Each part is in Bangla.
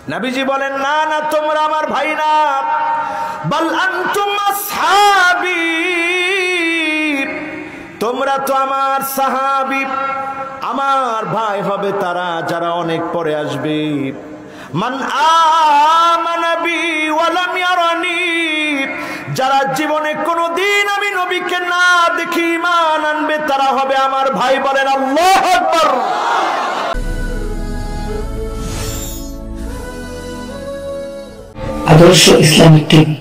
নবীজি বলেন, না না, তোমরা আমার ভাই না, বাল আনতুম আসহাবী, তোমরা তো আমার সাহাবী। আমার ভাই হবে তারা যারা অনেক পরে আসবে। মান আমানা বি ওয়া লাম ইয়ারানি, যারা জীবনে কোনোদিন আমি নবীকে না দেখি ঈমান আনবে তারা হবে আমার ভাই। বলেন আল্লাহু আকবার। আদর্শ ইসলামিক টিভি।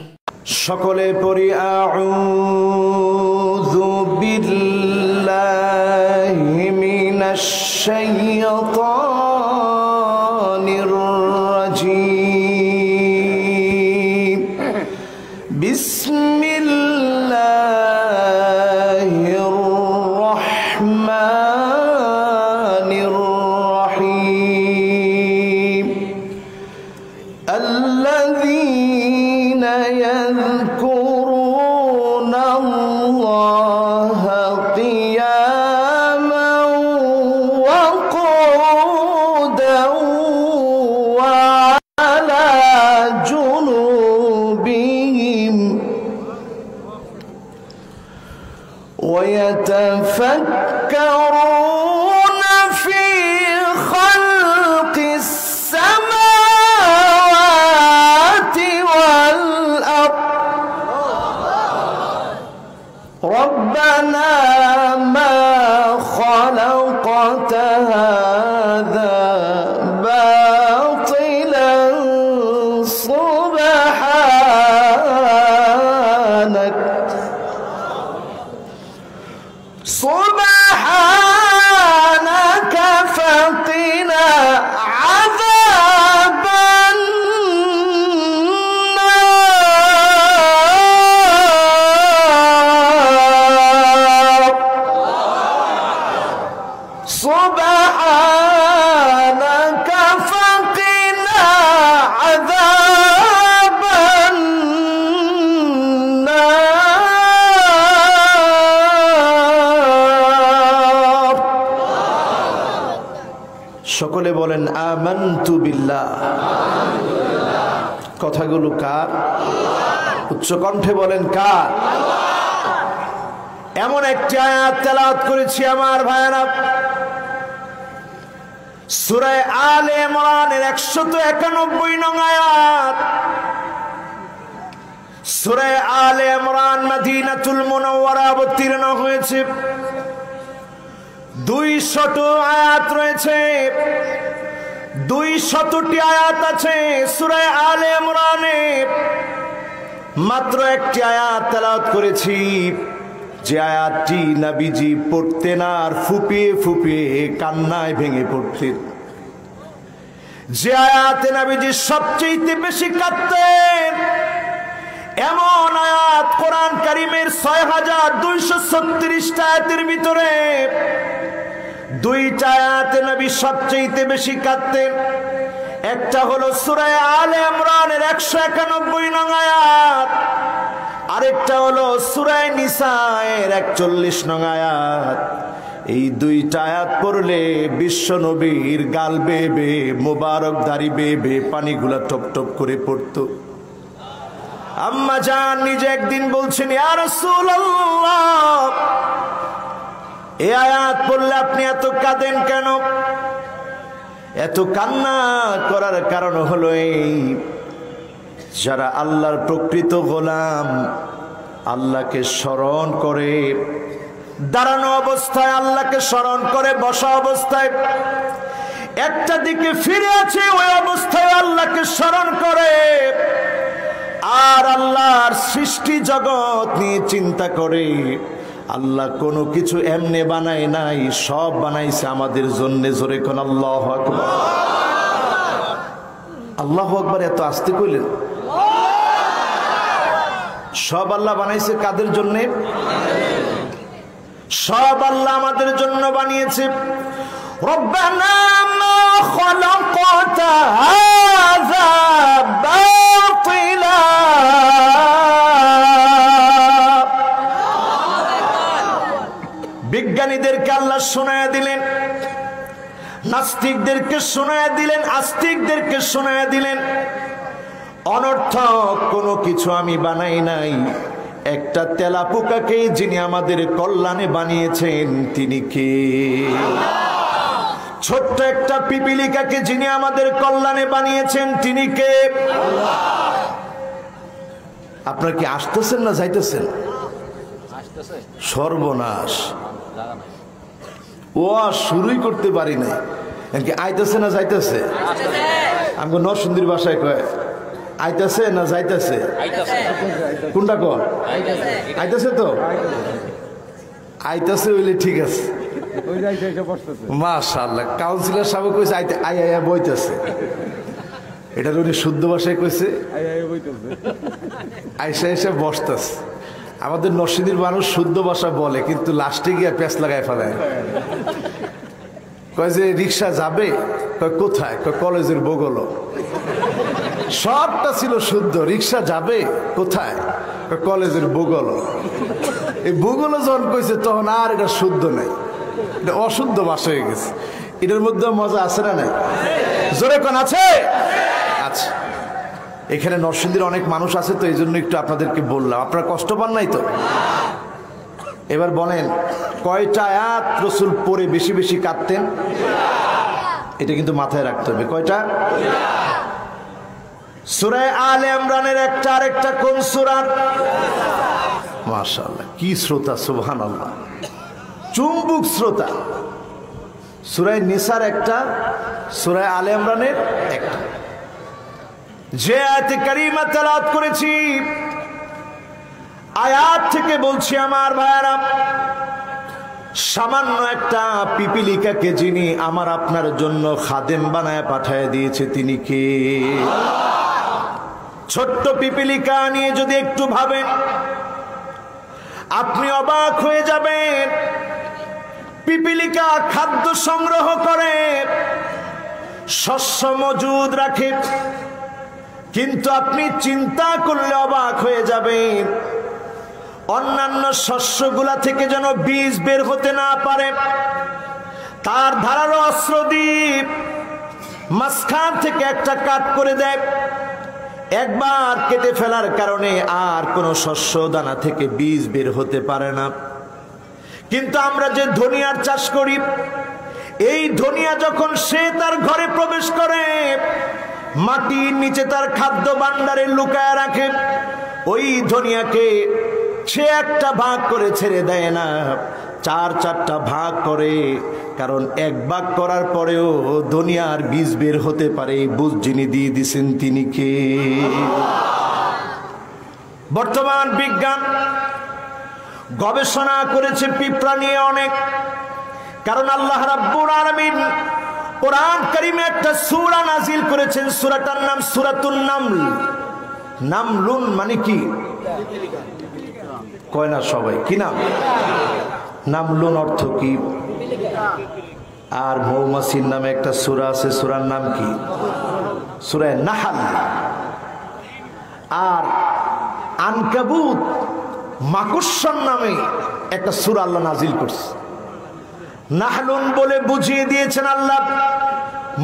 সকলে পড়ি আউযু বিল্লাহি মিনাশ শাইতানির রাজীম। বিসমিল্লাহির রহমানির রহিম। الذين يذكرون الله قياما وقعودا وعلى جنوبهم ويتفكرون في خلق السماوات والأرض ربنا ما خلقت هذا باطلا سبحانك فقنا عذاب النار سبحانك فقنا عذاب النار সকলে বলেন আমানতু বিল্লাহ। কথাগুলো কার? উচ্চ কণ্ঠে বলেন কার? এমন একটি আয়াত তেলাওয়াত করেছি আমার ভাইরা, সূরা আলে ইমরানের 191 নং আয়াত। সূরা আলে ইমরান মদিনাতুল মুনাওয়ারা অবতীর্ণ হয়েছে। 200 আয়াত রয়েছে, 200টি আয়াত আছে সূরা আলে ইমরানে। মাত্র একটি আয়াত তেলাওয়াত করেছি, যে আয়াতটি নবীজি পড়তেন আর ফুপিয়ে ফুপিয়ে কান্নায় ভেঙে পড়তেন। যে আয়াতে নবীজি সবচেয়ে বেশি কাঁদতেন, এমন আয়াত কোরআন কারীমের 6236 আয়াতের ভিতরে 2টা আয়াতে নবী সবচেয়ে বেশি কাঁদতেন। একটা হলো সূরা আলে ইমরানের 191 নং আয়াত, আরেকটা হলো সূরা নিসায়ের 41 নং আয়াত। এই 2টা আয়াত পড়লে বিশ্ব নবীর গাল বেয়ে বেয়ে, মোবারক দাড়ি বেয়ে বেয়ে পানিগুলা টপ টপ করে পড়তো। আম্মা জান নিজে একদিন বলছেন, ইয়া রাসূলুল্লাহ, এই আয়াত পড়লে আপনি এত কাঁদেন কেন? এত কান্না করার কারণ হলো এই, যারা আল্লাহর প্রকৃত গোলাম, আল্লাহকে স্মরণ করে, দাঁড়ানো অবস্থায় আল্লাহকে স্মরণ করে, বসা অবস্থায় একটা দিকে ফিরে আছে ওই অবস্থায় আল্লাহকে স্মরণ করে, আর আল্লাহর সৃষ্টি জগৎ নিয়ে চিন্তা করে। আল্লাহ কোনো কিছু এমনি বানায় নাই, সব বানাইছে আমাদের জন্য। জোরে কোন আল্লাহু আকবার। আল্লাহু আকবার এত আস্তে কইলেন? সব আল্লাহ বানাইছে কাদের জন্য? সব আল্লাহ আমাদের জন্য বানিয়েছে। রব্বানা মা খালাকতা হাযা বাতিলা, বিজ্ঞানীদেরকে আল্লাহ শোনায়া দিলেন, নাস্তিকদেরকে শোনায় দিলেন, আস্তিকদেরকে শোনায় দিলেন অনর্থক কোনো কিছু আমি বানাই নাই, একটা তেলাপোকাকে যিনি আমাদের কল্যাণে বানিয়েছেন তিনি কে? ছোট্ট একটা পিপিলিকাকে যিনি আমাদের কল্যাণে বানিয়েছেন তিনি কে? আপনারা কি আসতেছেন না যাইতেছেন? সর্বনাশ, ও শুরুই করতে পারি না, আইতেছে না যাইতেছে? আমি নরসিংদীর ভাষায় কয় আইতেছে না যাইতেছে? কোনটা কর? আইতেছে তো, আইতেছে হইলে ঠিক আছে। মাশাআল্লাহ, কাউন্সিলর সাহেব কইছে আইয়া বইতেছে, এটার উনি শুদ্ধ ভাষায় কইছে আইসা এসে বসতেছে। আমাদের নরসিংদীর মানুষ শুদ্ধ ভাষা বলে, কিন্তু লাস্টে গিয়ে প্যাঁচ লাগায় ফেলায়। কয় যে রিক্সা যাবে, কয় কোথায়? কয় কলেজের বগল। সবটা ছিল শুদ্ধ, রিক্সা যাবে কোথায়? কয় কলেজের বগল। এই বগল যখন কইছে তখন আর এটা শুদ্ধ নাই, এটা অশুদ্ধ ভাষা হয়ে গেছে। এটার মধ্যে মজা আছে না নাই? জোরে কোন আছে? আচ্ছা, এখানে নরসিংদীর অনেক মানুষ আছে তো এই জন্য একটু আপনাদেরকে বললাম, আপনারা কষ্ট পান নাই তো? এবার বলেন, কয়টা আয়াত রাসূল পড়ে বেশি বেশি কাঁদতেন? এটা কিন্তু মাথায় রাখতে হবে। কয়টা? সূরা আলে ইমরানের একটা, আরেকটা কোন সূরার? মাশাআল্লাহ, কি শ্রোতা, সুবহানাল্লাহ, চুম্বক শ্রোতা। সূরা নিসার একটা, সূরা আলে ইমরানের একটা। যে আয়াতে কারিমা তেলাওয়াত করেছি, আয়াত থেকে বলছি আমার ভাইরা, সামান্য একটা পিপিলিকাকে যিনি আমার আপনার জন্য খাদেম বানায় পাঠায় দিয়েছে তিনি কে? ছোট্ট পিপিলিকা নিয়ে যদি একটু ভাবেন আপনি অবাক হয়ে যাবেন। পিপিলিকা খাদ্য সংগ্রহ করে, শস্য মজুদ রাখে, কিন্তু আপনি চিন্তা করলে অবাক হয়ে যাবেন অন্যান্য শস্যগুলা থেকে যেন বীজ বের হতে না পারে, তার ধারালো অস্ত্র দিয়ে মাঝখান থেকে একটা কাট করে দেয়। একবার কেটে ফেলার কারণে আর কোনো শস্য দানা থেকে বীজ বের হতে পারে না। কিন্তু আমরা যে ধনিয়ার চাষ করি, এই ধনিয়া যখন সে তার ঘরে প্রবেশ করে, মাটির নিচে তার খাদ্য ভাণ্ডারে লুকায় রাখে, ওই ধনিয়াকে সে একটা ভাগ করে ছেড়ে দেয় না, চার চারটা ভাগ করে। কারণ এক ভাগ করার পরেও ধনিয়ার বীজ বের হতে পারে, বুঝ যিনি দিয়ে দিছেন তিনি কে? বর্তমান বিজ্ঞান গবেষণা করেছে পিঁপড়া নিয়ে অনেক, কারণ আল্লাহ রাব্বুল আলামিন কোরআন কারীমে একটা সূরা নাজিল করেছেন, সূরাটার নাম সূরাতুন নামল। নামলুন মানে কি? কয় না সবাই? কি নাম? নামলুন অর্থ কি? আর মৌমাছির নামে একটা সূরা আছে, সূরার নাম কি? সূরা নাহল। আর আনকাবুত মাকড়সার নামে একটা সূরা আল্লাহ নাজিল করছে। নাহলুন বলে বুঝিয়ে দিয়েছেন আল্লাহ,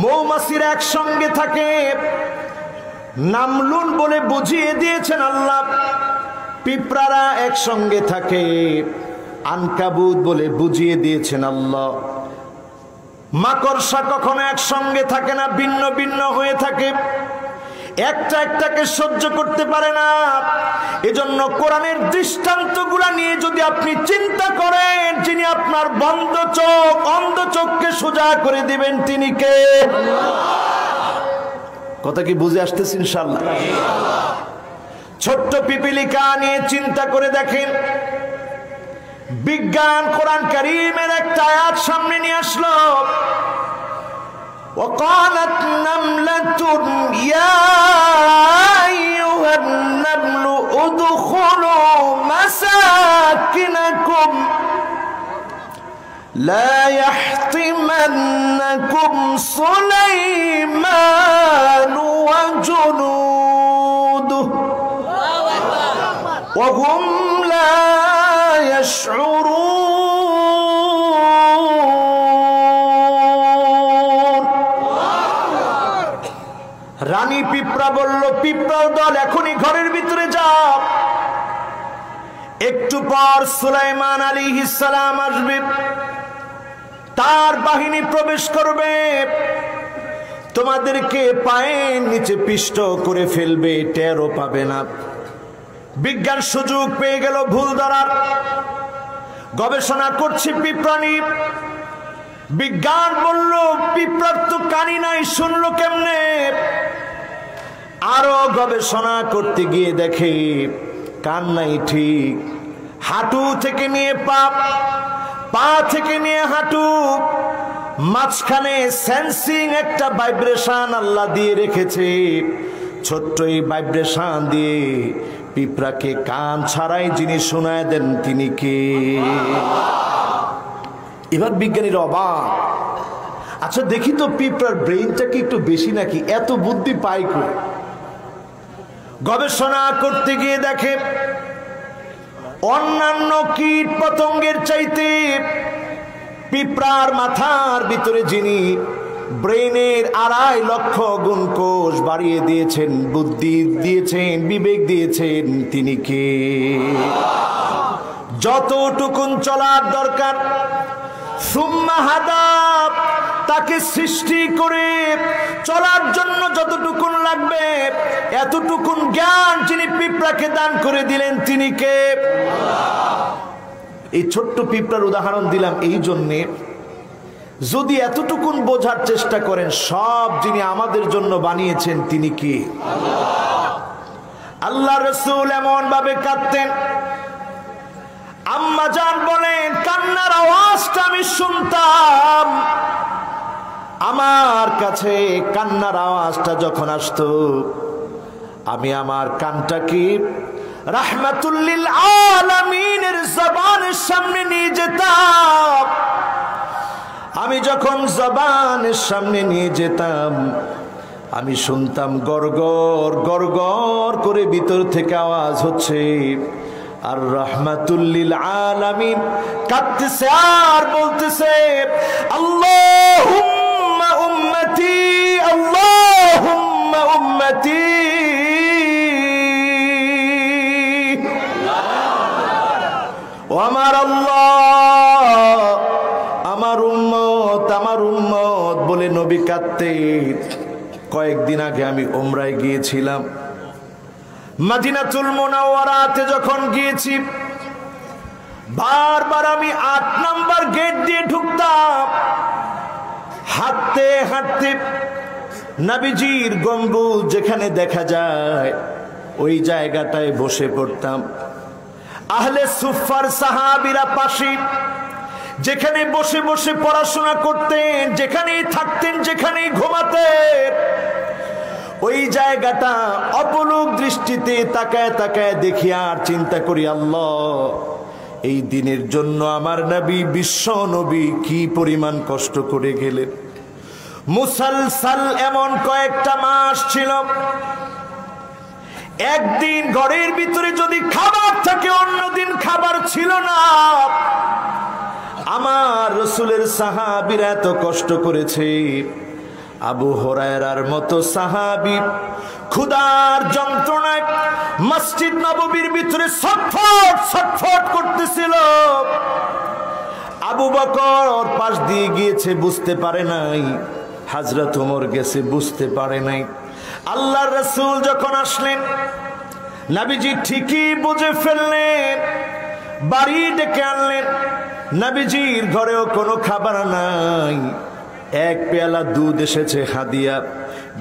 মৌমাছিরা একসঙ্গে থাকে। নামলুন বলে বুঝিয়ে দিয়েছেন আল্লাহ, পিঁপড়ারা একসঙ্গে থাকে। আনকাবুত বলে বুঝিয়ে দিয়েছেন আল্লাহ, মাকড়সা কখনো একসঙ্গে থাকে না, ভিন্ন ভিন্ন হয়ে থাকে, একটা একটাকে সহ্য করতে পারে না। এজন্য কোরআনের দৃষ্টান্তগুলা নিয়ে যদি আপনি চিন্তা করেন, যিনি আপনার বন্ধ চোখ, অন্ধ চোখকে সোজা করে দিবেন তিনি কে? কথা কি বুঝে আসতেছে? ইনশাআল্লাহ। ছোট্ট পিপিলিকা নিয়ে চিন্তা করে দেখেন, বিজ্ঞান কোরআন কারীমের একটা আয়াত সামনে নিয়ে আসলো, وقالت نملة يا أيها النمل ادخلوا مساكنكم لا يحطمنكم سليمان وجنوده وهم لا يشعرون। রানী পিঁপড়া বলল, পিঁপড়ার দল এখনই ঘরের ভিতরে যাও। একটু পর সুলাইমান আলাইহিস সালাম আসবে, তার বাহিনী প্রবেশ করবে, তোমাদেরকে পায়ের নিচে পিষ্ট করে ফেলবে, টেরও পাবে না। বিজ্ঞান সুযোগ পেয়ে গেল ভুল ধরার। গবেষণা করছে পিঁপড়ানি, বিজ্ঞান বলল পিঁপড়ার তো কানি নাই, শুনলো কেমনে? আরো গবেষণা করতে গিয়ে দেখে কান নাই ঠিক, হাঁটু থেকে নিয়ে পা, পা থেকে নিয়ে হাঁটু, মাঝখানে সেন্সিং একটা ভাইব্রেশন আল্লাহ দিয়ে রেখেছে। ছোট্ট এই ভাইব্রেশন দিয়ে পিঁপড়াকে কান ছাড়াই যিনি শোনায় দেন তিনি কে? এবার বিজ্ঞানীরা অবাক। আচ্ছা দেখি তো পিঁপড়ার ব্রেইনটা কি একটু বেশি নাকি, এত বুদ্ধি পায় কই? গবেষণা করতে গিয়ে দেখে অন্যান্য কীট পতঙ্গের চাইতে পিঁপড়ার মাথার ভিতরে যিনি ব্রেইনের 2.5 লক্ষ গুণ কোষ বাড়িয়ে দিয়েছেন, বুদ্ধি দিয়েছেন, বিবেক দিয়েছেন, তিনি কে? যতটুকুন চলার দরকার সুম্মা হাদা, তাকে সৃষ্টি করে চলার জন্য যতটুকুন লাগবে এতটুকুন জ্ঞান যিনি পিঁপড়াকে দান করে দিলেন তিনি কে? এই ছোট্ট পিঁপড়ার উদাহরণ দিলাম এই জন্যে, যদি এতটুকুন বোঝার চেষ্টা করেন সব যিনি আমাদের জন্য বানিয়েছেন তিনি কে? আল্লাহ রাসূল এমন ভাবে কাঁদতেন, আম্মা জান বলেন কান্নার আওয়াজটা আমি শুনতাম, আমার কাছে কান্নার আওয়াজটা যখন আসতো আমি আমার কানটাকে রাহমাতুল লিল আলামিনের জবানের সামনে নিয়ে যেতাম। আমি যখন জবানের সামনে নিয়ে যেতাম আমি শুনতাম গড়গড় গড়গড় করে ভিতর থেকে আওয়াজ হচ্ছে, আর রাহমাতুল লিল আলামিন কাঁদতেছে আর বলতেছে আল্লাহুম্মা উম্মতি, আল্লাহুম্মা উম্মতি। ও আমার আল্লাহ, আমার উম্মত, আমার উম্মত বলে নবী কাঁদতেন। কয়েকদিন আগে আমি উমরায় গিয়েছিলাম, মদিনাতুল মুনাওয়ারাতে যখন গিয়েছি বারবার আমি 8 নাম্বার গেট দিয়ে ঢুকতাম। হাঁটতে হাঁটতে নবীজির গম্বুজ যেখানে দেখা যায় ওই জায়গাটায় বসে পড়তাম। আহলে সুফার সাহাবীরা পাশে যেখানে বসে বসে পড়াশোনা করতেন, যেখানেই থাকতেন, যেখানেই ঘুমাতেন, ওই জায়গাটা অপলক দৃষ্টিতে তাকায় তাকায় দেখি আর চিন্তা করি আল্লাহ এই দিনের জন্য আমার নবী, বিশ্ব নবী কি পরিমাণ কষ্ট করে গেলেন। মুসালসাল এমন কয়েকটা মাস ছিল, একদিন ঘরের ভিতরে যদি খাবার থাকে অন্যদিন খাবার ছিল না। আমার রাসূলের সাহাবীরা এত কষ্ট করেছে, আবু হুরায়রার মতো সাহাবী ক্ষুধার যন্ত্রণায় মসজিদ নববীর ভিতরে ছটফট ছটফট করতেছিল। আবু বকর পাশ দিয়ে গিয়েছে, বুঝতে পারে নাই। হযরত ওমর গেছে, বুঝতে পারে নাই। আল্লাহর রাসূল যখন আসলেন নবীজি ঠিকই বুঝে ফেললেন, বাড়ি ডেকে আনলেন। নবীজির ঘরেও কোনো খাবার নাই, এক পেয়ালা দুধ এসেছে হাদিয়া।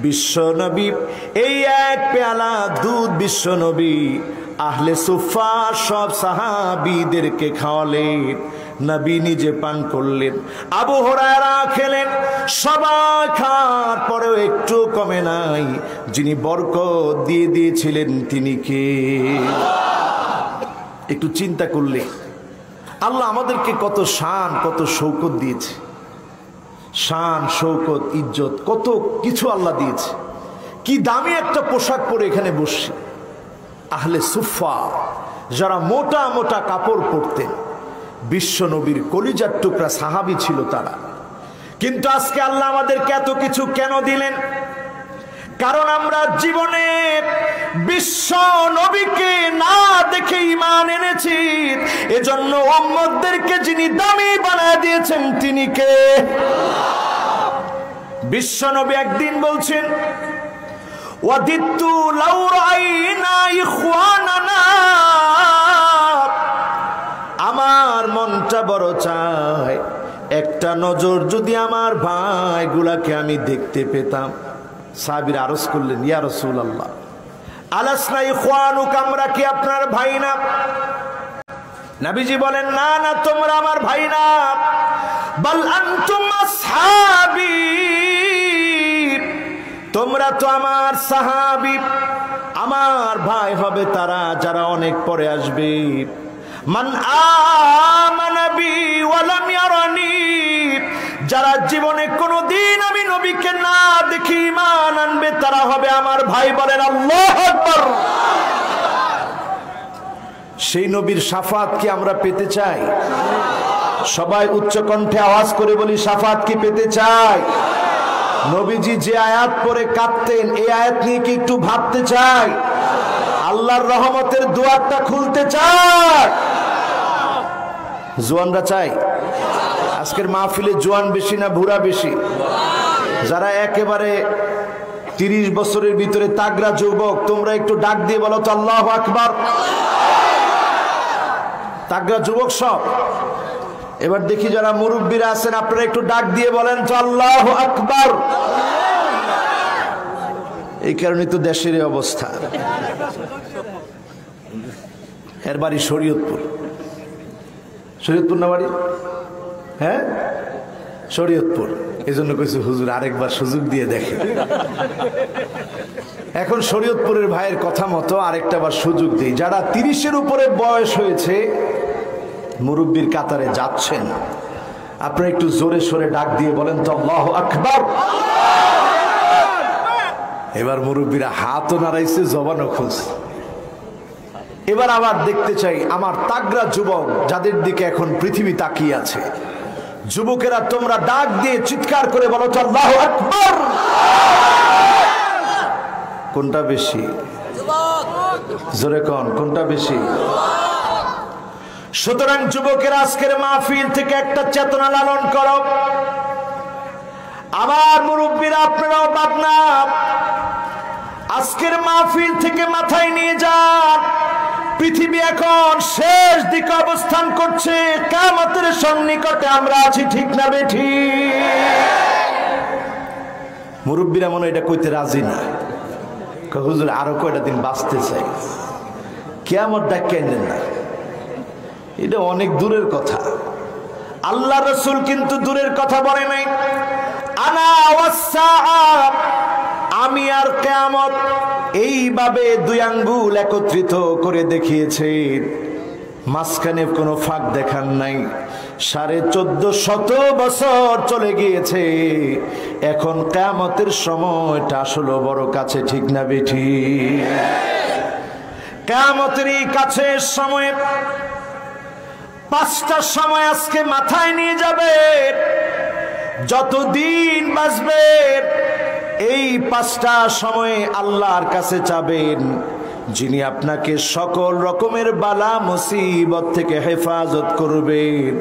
বিশ্ব নবী এই এক পেয়ালা দুধ বিশ্ব নবী আহলে সুফা সব সাহাবীদেরকে খাওয়ালেন, নবী নিজে পান করলেন, আবু হুরায়রা খেলেন। সবাই খাওয়ার পরেও একটু কমে নাই। যিনি বরকত দিয়ে দিয়েছিলেন তিনি কে? একটু চিন্তা করলে আল্লাহ আমাদেরকে কত শান, কত শৌকত দিয়েছে। শান, শৌকত, ইজ্জত, কত কিছু আল্লাহ দিয়েছে। কি দামি একটা পোশাক পরে এখানে বসছি। আহলে সুফা যারা মোটা মোটা কাপড় পরতেন, বিশ্ব নবীর কলিজার টুকরা সাহাবী ছিল তারা। কিন্তু আজকে আল্লাহ আমাদেরকে এত কিছু কেন দিলেন? কারণ আমরা জীবনে বিশ্ব নবীকে না দেখে ঈমান এনেছি, এজন্য উম্মতদেরকে যিনি দামি বানায় দিয়েছেন তিনি কে? বিশ্ব নবী একদিন বলছেন, ওয়াদিতু লাউ রাআইনা ইখওয়ানানা, আমার মনটা বড় চায় একটা নজর যদি আমার ভাইগুলাকে আমি দেখতে পেতাম। সাহাবীরা আরজ করলেন, ইয়া রাসূলুল্লাহ আলাসনা ইখওয়ানুক, আমরা কি আপনার ভাই না? নবীজি বলেন, না না, তোমরা আমার ভাই না, বাল আনতুম আসহাবী, তোমরা তো আমার সাহাবী। আমার ভাই হবে তারা যারা অনেক পরে আসবে। মান আমানা বি ওয়া লাম ইয়ারানি, যারা জীবনে কোনোদিন আমি নবীকে না দেখে ঈমান আনবে তারা হবে আমার ভাই। বলেন আল্লাহু আকবার। সেই নবীর শাফাত কি আমরা পেতে চাই? সবাই উচ্চ কণ্ঠে আওয়াজ করে বলি, শাফাত কি পেতে চাই? নবীজি যে আয়াত পড়ে কাঁদতেন, এই আয়াত নিয়ে কি একটু ভাবতে চাই? আল্লাহর রহমতের দুয়ারটা খুলতে চাই? জোয়ানরা চাই? আজকের মাহফিলে জোয়ান বেশি না বুড়া বেশি? যারা একেবারে 30 বছরের ভিতরে তাগড়া যুবক, তোমরা একটু ডাক দিয়ে বলো তো আল্লাহু আকবার। তাগড়া যুবক সব। এবার দেখি যারা মুরব্বীরা আছেন, আপনারা একটু ডাক দিয়ে বলেন তো আল্লাহু আকবার। এই কারণে তো দেশের এই অবস্থা। এর বাড়ি শরীয়তপুর। শরীয়তপুর না বাড়ি? হ্যাঁ, শরীয়তপুর। এই জন্য কইছি হুজুর আরেকবার সুযোগ দিয়ে দেখে। এখন শরীয়তপুরের ভাইয়ের কথা মতো আরেকটা বার সুযোগ দিই। যারা 30-এর উপরে বয়স হয়েছে, মুরব্বীর কাতারে যাচ্ছেন, আপনারা একটু জোরে সোরে ডাক দিয়ে বলেন তো আল্লাহু আকবার। এবার মুরব্বীরা হাতও নাড়াইছে, জবানও খুলছে। এবার আবার দেখতে চাই আমার তাগড়া যুবক যাদের দিকে এখন পৃথিবী তাকিয়ে আছে, যুবকেরা তোমরা ডাক দিয়ে চিৎকার করে বলো তো আল্লাহু আকবার। কোনটা বেশি? জোরে কোন, কোনটা বেশি? সুতরাং যুবকেরা আজকের মাহফিল থেকে একটা চেতনা লালন করো। আমার মুরব্বীরা আপনারাও বাদনা, আজকের মাহফিল থেকে মাথায় নিয়ে যান, পৃথিবী এখন শেষ দিকে অবস্থান করছে, কিয়ামতের সন্নিকটে আমরা আছি, ঠিক না বেঠি? মুরব্বীরা মনে এটা কইতে রাজি না, হুজুর আরো কয়টা দিন বাঁচতে চাই, কিয়ামত ডাক্তার না। এটা অনেক দূরের কথা। আল্লাহ রাসূল কিন্তু দূরের কথা বলে নাই। আনা ওয়াসসাআ, আমি আর কিয়ামত, এইভাবে দুই আঙ্গুল একত্রিত করে দেখিয়েছে, মাঝখানে কোনো ফাঁক দেখান নাই। 1450 বছর চলে গিয়েছে, এখন কিয়ামতের সময়টা আসলে বড় কাছে, ঠিক না বেঠি? কিয়ামতের এই কাছের সময় 5টা সময় আজকে মাথায় নিয়ে যাবে। যতদিন বাঁচবে এই 5টা সময়ে আল্লাহর কাছে চাবেন, যিনি আপনাকে সকল রকমের বালা মুসিবত থেকে হেফাজত করবেন,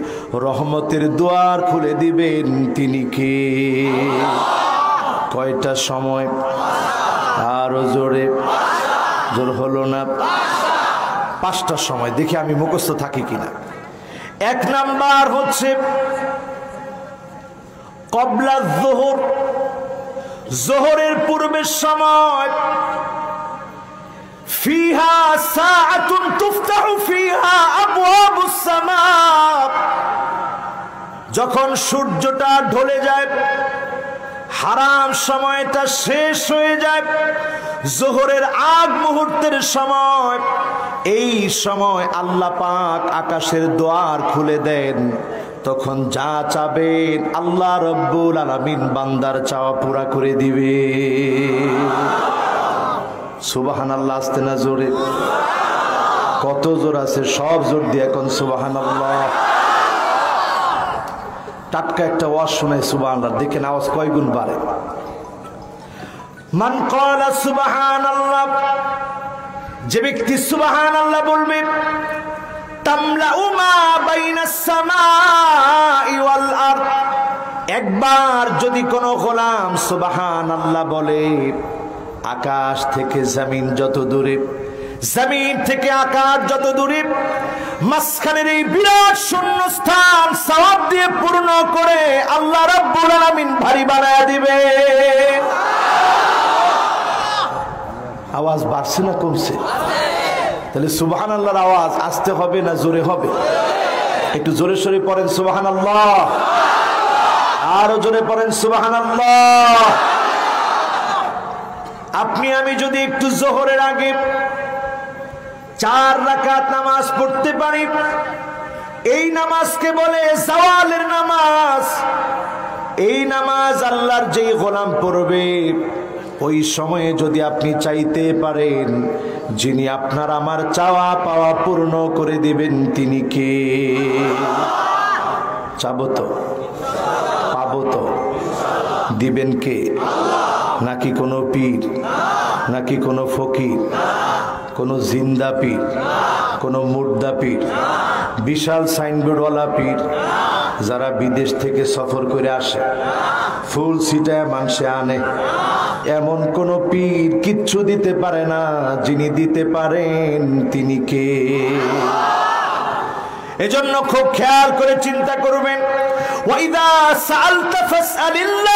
রহমতের দুয়ার খুলে দিবেন, তিনি কে? কয়টা সময়? আরো জোরে, জোর হলো না? 5টা সময়। দেখি আমি মুখস্থ থাকি কিনা। 1 নাম্বার হচ্ছে ক্বাবলা যুহর, যোহরের পূর্বের সময়। ফিহা সাআতুন তুফতাহু ফিহা আবওয়াবুস সামা, যখন সূর্যটা ঢলে যায়, হারাম সময়টা শেষ হয়ে যায়, যোহরের আগ মুহূর্তের সময়, এই সময় আল্লাহ পাক আকাশের দ্বার খুলে দেন। তখন যা চাবেন আল্লাহ রব্বুল আলামিন বান্দার চাওয়া পুরা করে দিবে। সুবহানাল্লাহ। আসতে না জোরে? কত জোর আছে? সব জোর দিয়ে এখন সুবহানাল্লাহ। টাটকা একটা ওয়াজ শোনায় সুবহানাল্লাহ, দেখেন আওয়াজ কয় গুণ বাড়ে। মান ক্বালা সুবহানাল্লাহ, যে ব্যক্তি সুবহানাল্লাহ বলবে, তামলাউ মা বাইনাস সামাই ওয়াল আরদ, একবার যদি কোনো গোলাম সুবহানাল্লাহ বলে, আকাশ থেকে জমিন যত দূরে, জমিন থেকে আকাশ যত দূরে, মাঝখানের এই বিরাট শূন্যস্থান সওয়াব দিয়ে পূর্ণ করে আল্লাহ রাব্বুল আলামিন ভারী বানায়া দিবে। আওয়াজ বাড়ছে না কমছে? তাহলে সুবহানাল্লাহর আওয়াজ আসতে হবে না জোরে হবে? একটু জোরে সরে পড়েন সুবহানাল্লাহ, আরো জোরে পড়েন সুবহানাল্লাহ। আপনি আমি যদি একটু যোহরের আগে 4 রাকাত নামাজ পড়তে পারি, এই নামাজকে বলে জাওয়ালের নামাজ। এই নামাজ আল্লাহর যেই গোলাম পড়বে, ওই সময়ে যদি আপনি চাইতে পারেন, যিনি আপনার আমার চাওয়া পাওয়া পূর্ণ করে দিবেন তিনি কে? চাবো তো, পাবো তো, দিবেন কে? নাকি কোনো পীর, নাকি কোনো ফকির, কোনো জিন্দা পীর, কোনো মুর্দা পীর, বিশাল সাইনবোর্ডওয়ালা পীর, যারা বিদেশ থেকে সফর করে আসে, ফুল ছিটায় মানুষে আনে, এমন কোন পীর কিচ্ছু দিতে পারে না। যিনি দিতে পারেন তিনি কে? এজন্য খুব খেয়াল করে চিন্তা করবেন। ওয়াইদা সাআলতা ফাসআলিল্লাহ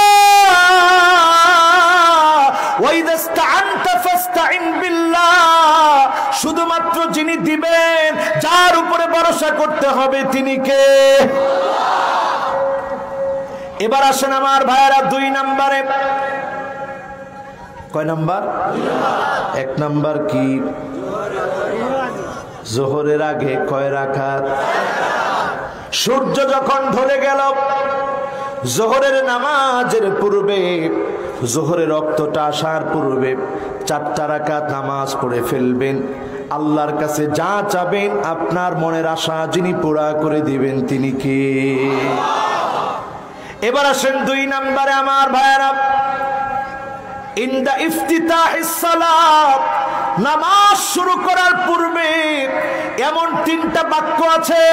ওয়াইদা ইসতাআনতা ফাসতাইন বিল্লাহ। শুধুমাত্র যিনি দিবেন, যার উপরে ভরসা করতে হবে তিনি কে? এবার আসেন আমার ভাইয়েরা 2 নম্বরে। কয় নাম্বার? 1 নাম্বার কি? যোহরের আগে কয় রাকাত? সূর্য যখন ঢলে গেল, যোহরের নামাজের পূর্বে, যোহরের রক্তটা আসার পূর্বে 4টা রাকাত নামাজ পড়ে ফেলবেন। আল্লাহর কাছে যা চাবেন, আপনার মনের আশা যিনি পুরা করে দিবেন তিনি কে? এবার আসেন 2 নম্বরে আমার ভাইয়েরা। ইনদা ইফতিতাহিস সালাত, নামাজ শুরু করার পূর্বে এমন 3টা বাক্য আছে,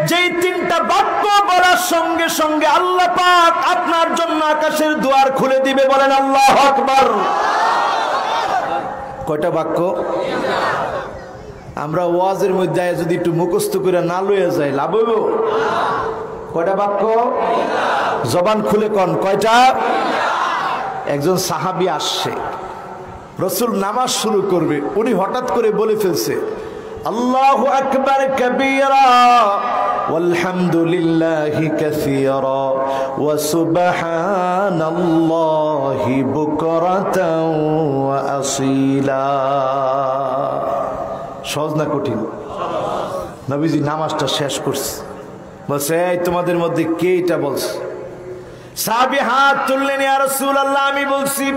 যেই 3টা বাক্য বলার সঙ্গে সঙ্গে আল্লাহ পাক আপনার জন্য আকাশের দুয়ার খুলে দিবে। বলেন আল্লাহু আকবার। কয়টা বাক্য? আমরা ওয়াজের মধ্যে যদি একটু মুখস্থ করে না লইয়া যাই লাভ হইব? কয়টা বাক্য? জবান খুলে কোন কয়টা? একজন সাহাবী আসছে, রাসূল নামাজ শুরু করবে, উনি হঠাৎ করে বলে ফেলছে, আল্লাহু আকবার কাবীরা ওয়ালহামদুলিল্লাহি কাসীরা ওয়া সুবহানাল্লাহি বুকরাতাও ওয়া আসীলা। সহজ না কঠিন? নবীজি নামাজটা শেষ করছে, বলছে, এই তোমাদের মধ্যে কে এটা বলছে? সাহাবী হাত তুললেন, ইয়া রাসূলুল্লাহ আমি বলছি।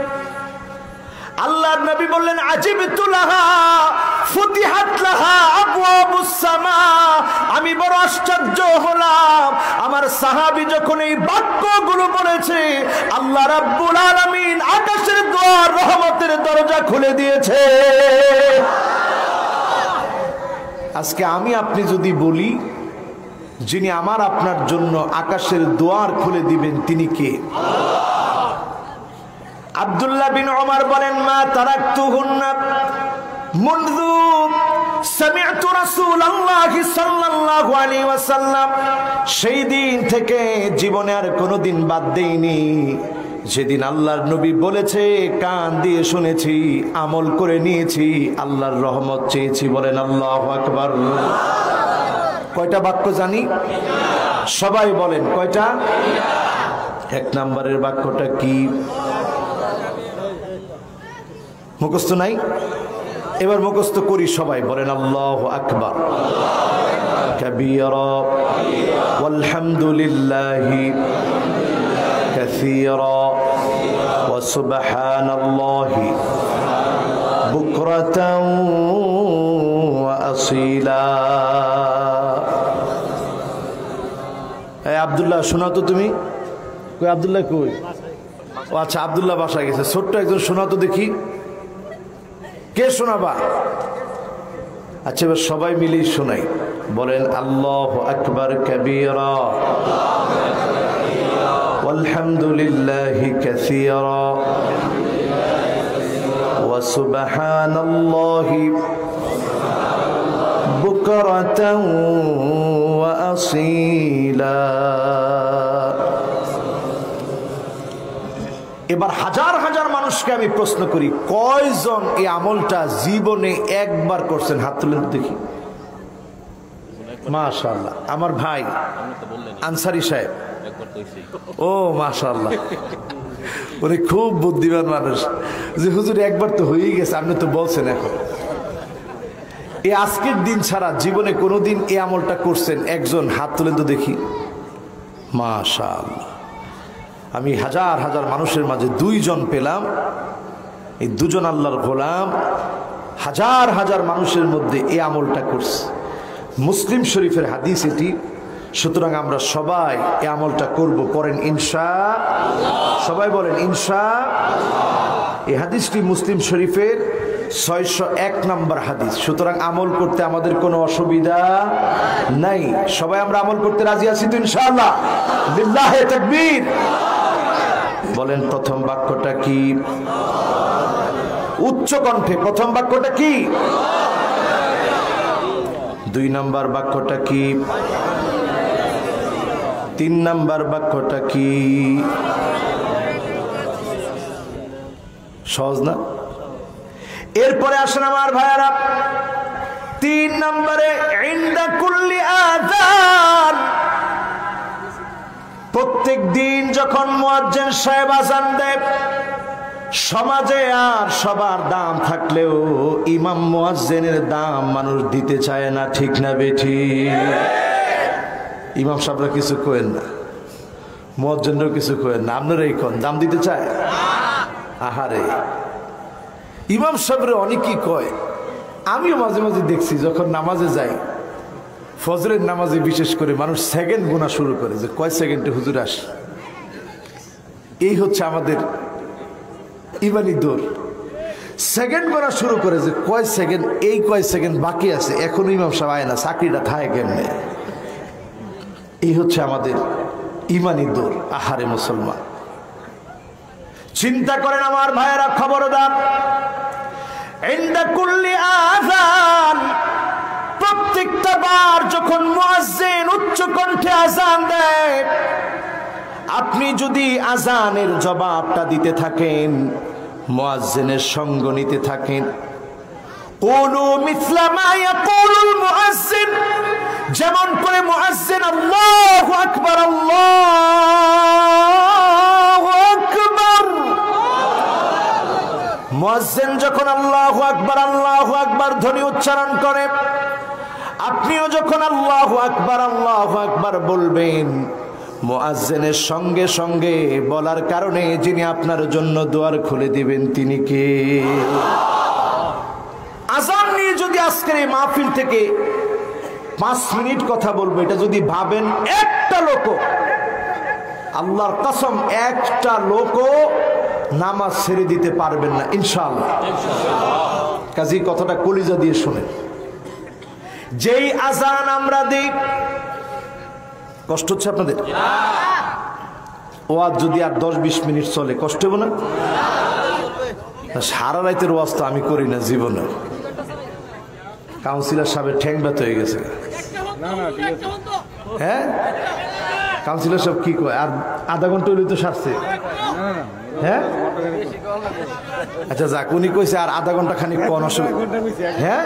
আল্লাহর নবী বললেন, আজিবতু লাহা ফুতিহাত লাহা আবওয়াবুস সামা। আমি বড় আশ্চর্য হলাম, আমার সাহাবী যখন এই বাক্যগুলো বলেছে, আল্লাহ রাব্বুল আলামিন আকাশের দুয়ার, রহমতের দরজা খুলে দিয়েছে। আজকে আমি আপনি যদি বলি, যিনি আমার আপনার জন্য আকাশের দুয়ার খুলে দিবেন তিনি কে? আব্দুল্লাহ বিন ওমর বলেন, মা তারাকতুহুন্না মুনযু সামি'তু রাসূলুল্লাহি সাল্লাল্লাহু আলাইহি ওয়াসাল্লাম। সেই দিন থেকে জীবনে আর কোনোদিন বাদ দেইনি। যেদিন আল্লাহর নবী বলেছে, কান দিয়ে শুনেছি, আমল করে নিয়েছি, আল্লাহর রহমত চেয়েছি। বলেন আল্লাহু আকবার। কয়টা বাক্য জানি? সবাই বলেন কয়টা? 1 নম্বরের বাক্যটা কি? মুখস্থ নাই? এবার মুখস্থ করি সবাই। বলেন আল্লাহু আকবার কাবীরা ওয়ালহামদুলিল্লাহি কাসীরা ওয়া সুবহানাল্লাহি বুকরাতাও ওয়া আসীলা। এই আব্দুল্লাহ শোনাও তো তুমি। কই আব্দুল্লাহ কই? ও আচ্ছা, আব্দুল্লাহ বাসায় গেছে। ছোট্ট একজন শোনা তো দেখি, কে শোনাবা? আচ্ছা, এবার সবাই মিলেই শোনাই। বলেন আল্লাহু আকবার কাবীরা ওয়ালহামদুলিল্লাহি কাসীরা ওয়া সুবহানাল্লাহি বুকরাতান ওয়া আসীলা। এবার হাজার হাজার মানুষকে আমি প্রশ্ন করি, কয়জন এই আমলটা জীবনে একবার করছেন? হাত তুলেন দেখি। মাশাআল্লাহ, আমার ভাই আনসারী সাহেব। ও মাশাআল্লাহ, উনি খুব বুদ্ধিমান মানুষ। যে হুজুর একবার তো হয়েই গেছে, আপনি তো বলছেন এখন। এই আজকের দিন ছাড়া জীবনে কোনোদিন এই আমলটা করছেন একজন? হাত তুলেন তো দেখি। মাশাআল্লাহ, আমি হাজার হাজার মানুষের মাঝে দুইজন পেলাম। এই দুজন আল্লাহর গোলাম হাজার হাজার মানুষের মধ্যে এই আমলটা করছে। মুসলিম শরীফের হাদিস এটি। সুতরাং আমরা সবাই এই আমলটা করব। পড়েন ইনশাআল্লাহ, সবাই বলেন ইনশাআল্লাহ। এই হাদিসটি মুসলিম শরীফের 601 নম্বর হাদিস। সুতরাং আমল করতে আমাদের কোনো অসুবিধা নাই। সবাই আমরা আমল করতে রাজি আছি তো ইনশাআল্লাহ? লিল্লাহি তাকবীর। বলেন প্রথম বাক্যটা কি? উচ্চ কণ্ঠে প্রথম বাক্যটা কি? 2 নম্বর বাক্যটা কি? 3 নম্বর বাক্যটা কি? সহজ না? এরপরে আসেন আমার ভাইয়ারা, 3 নম্বরে ইনদা কুল্লি আযান। প্রত্যেক দিন যখন মুয়াজ্জিন সাহেব আযান দেয়, সমাজে আর সবার দাম থাকলেও ইমাম মুয়াজ্জিনের দাম মানুষ দিতে চায় না, ঠিক না বেঠিক? ইমাম সাহেবরা কিছু করেন না, মুয়াজ্জিনরাও কিছু করেন না, আপনারাই কোন দাম দিতে চায়? আহারে, ইমাম সাহেবরা অনেকেই কয়। আমিও মাঝে মাঝে দেখছি যখন নামাজে যাই, ফজরের নামাজে বিশেষ করে মানুষ সেকেন্ড গোনা শুরু করে যে কয় সেকেন্ডে হুজুর আস। এই হচ্ছে আমাদের ইমানি দৌড়। সেকেন্ড গোনা শুরু করে যে কয় সেকেন্ড, এই কয় সেকেন্ড বাকি আছে, এখনো ইমাম সাহেব আয় না, চাকরিটা থাকে কেমনে? এই হচ্ছে আমাদের ইমানি দৌড়। আহারে মুসলমান, চিন্তা করেন আমার ভাইয়েরা, খবরদার। ইনদা কুল্লি আযান, প্রত্যেকটা বার যখন মুয়াজ্জিন উচ্চ কণ্ঠে আযান দেয়, আপনি যদি আযানের জবাবটা দিতে থাকেন, মুয়াজ্জিনের সঙ্গ নিতে থাকেন, কুলু মিসলা মা ইয়াকুলুল মুয়াজ্জিন, যেমন করে মুয়াজ্জিন আল্লাহু আকবার আল্লাহু আকবার, মুয়াজ্জিন যখন আল্লাহু আকবার ধ্বনি উচ্চারণ করে, আপনিও যখন আল্লাহু আকবার বলবেন, মুয়াজ্জিনের সঙ্গে সঙ্গে বলার কারণে যিনি আপনার জন্য দুয়ার খুলে দিবেন তিনি কে? আযান নিয়ে যদি আজকের এই মাহফিল থেকে 5 মিনিট কথা বলবো, এটা যদি ভাবেন, একটা লোক, আল্লাহর কসম, একটা লোক নামাজ ছেড়ে দিতে পারবেন না ইনশাআল্লাহ। কাজী কথাটা কলিজা দিয়ে শুনেন। যেই আযান আমরা দিই, কষ্ট হচ্ছে আপনাদের? ওয়াজ যদি আর 10-20 মিনিট চলে কষ্ট হবে না? সারা রাতের ওয়াজ তো আমি করি না জীবনে। কাউন্সিলর সাহেবের ঠ্যাং ব্যথা হয়ে গেছে। হ্যাঁ, কাউন্সিলর সাহেব কি কয়? আর আধা ঘন্টা হইলে তো সারছে। হ্যাঁ, আচ্ছা যাক, উনি কইছে আর আধা ঘন্টা খানিক কম আসলে। হ্যাঁ,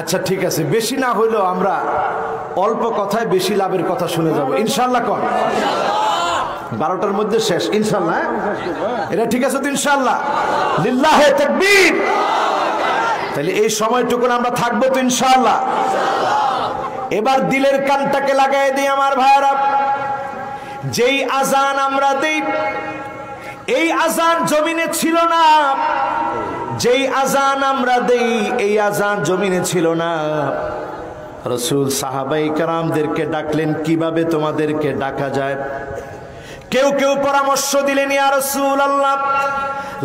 আচ্ছা ঠিক আছে, বেশি না হইলেও আমরা অল্প কথায় বেশি লাভের কথা শুনে যাব ইনশাআল্লাহ। কন 12টার মধ্যে শেষ ইনশাআল্লাহ। এটা ঠিক আছে তো ইনশাআল্লাহ? লিল্লাহি তাকবীর। তাহলে এই সময়টুকু আমরা থাকবো তো ইনশাআল্লাহ। এবার দিলের কানটাকে লাগাই দিই আমার ভাইরা। যেই আযান আমরা দেই, এই আযান জমিনে ছিল না। যেই আযান আমরা দেই, এই আযান জমিনে ছিল না। রাসূল সাহাবায়ে কেরামদেরকে ডাকলেন, কিভাবে তোমাদেরকে ডাকা যায়, কেউ কেউ পরামর্শ দিলেন, ইয়া রাসূলুল্লাহ,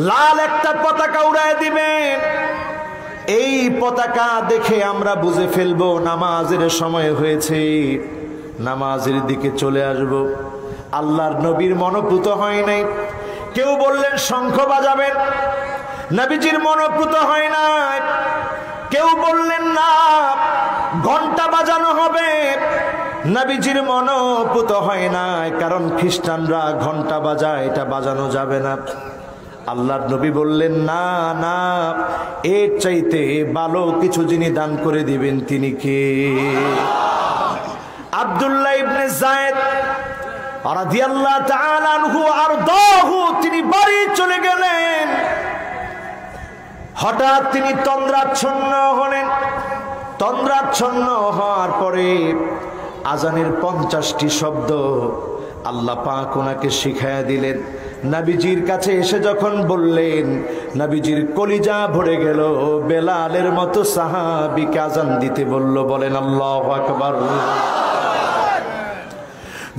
লাল একটা পতাকা উড়ায় দিবেন, এই পতাকা দেখে আমরা বুঝে ফেলবো নামাজের সময় হয়েছে, নামাজের দিকে চলে আসব। আল্লাহর নবীর মনোপুত হয় নাই। কেউ বললেন শঙ্খ বাজাবেন, নবীজির মনোপুত হয় নাই। কেউ বললেন না ঘন্টা বাজানো হবে, নবীজির মনোপুত হয় নাই, কারণ খ্রিস্টানরা ঘন্টা বাজায়, এটা বাজানো যাবে না। আল্লাহর নবী বললেন না না, এর চাইতে ভালো কিছু যিনি দান করে দিবেন তিনি কে? আব্দুল্লাহ ইবনে যায়েদ রাদিয়াল্লাহু তাআলা আনহু আরদাহু, তিনি বাড়ি চলে গেলেন। হঠাৎ তিনি তন্দ্রাচ্ছন্ন হলেন। তন্দ্রাচ্ছন্ন হওয়ার পরে আজানের 50টি শব্দ আল্লাহ পাক ওনাকে শিখায়া দিলেন। নবীজির কাছে এসে যখন বললেন, নবীজির কলিজা ভরে গেল। বেলালের মতো সাহাবীকে আজান দিতে বলল। বলেন আল্লাহু আকবার।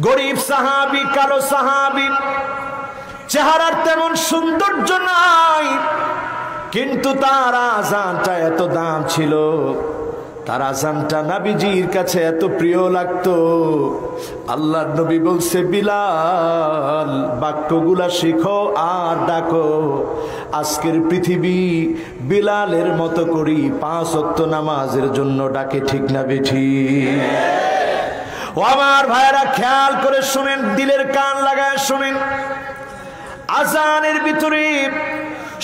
গরীব সাহাবী, কালো সাহাবী, চেহারার তেমন সৌন্দর্য নাই, কিন্তু তার আজানটা এত দাম ছিল, তার আজানটা নবীজির কাছে এত প্রিয় লাগতো। আল্লাহর নবী বলছে, বিলাল বাক্যগুলা শিখো আর ডাকো। আজকের পৃথিবী বিলালের মতো করি 5 ওয়াক্ত নামাজের জন্য ডাকে, ঠিক না বেঠিক? ও আমার ভাইরা, খেয়াল করে শুনেন, দিলের কান লাগায় শুনেন। আজানের ভিতরে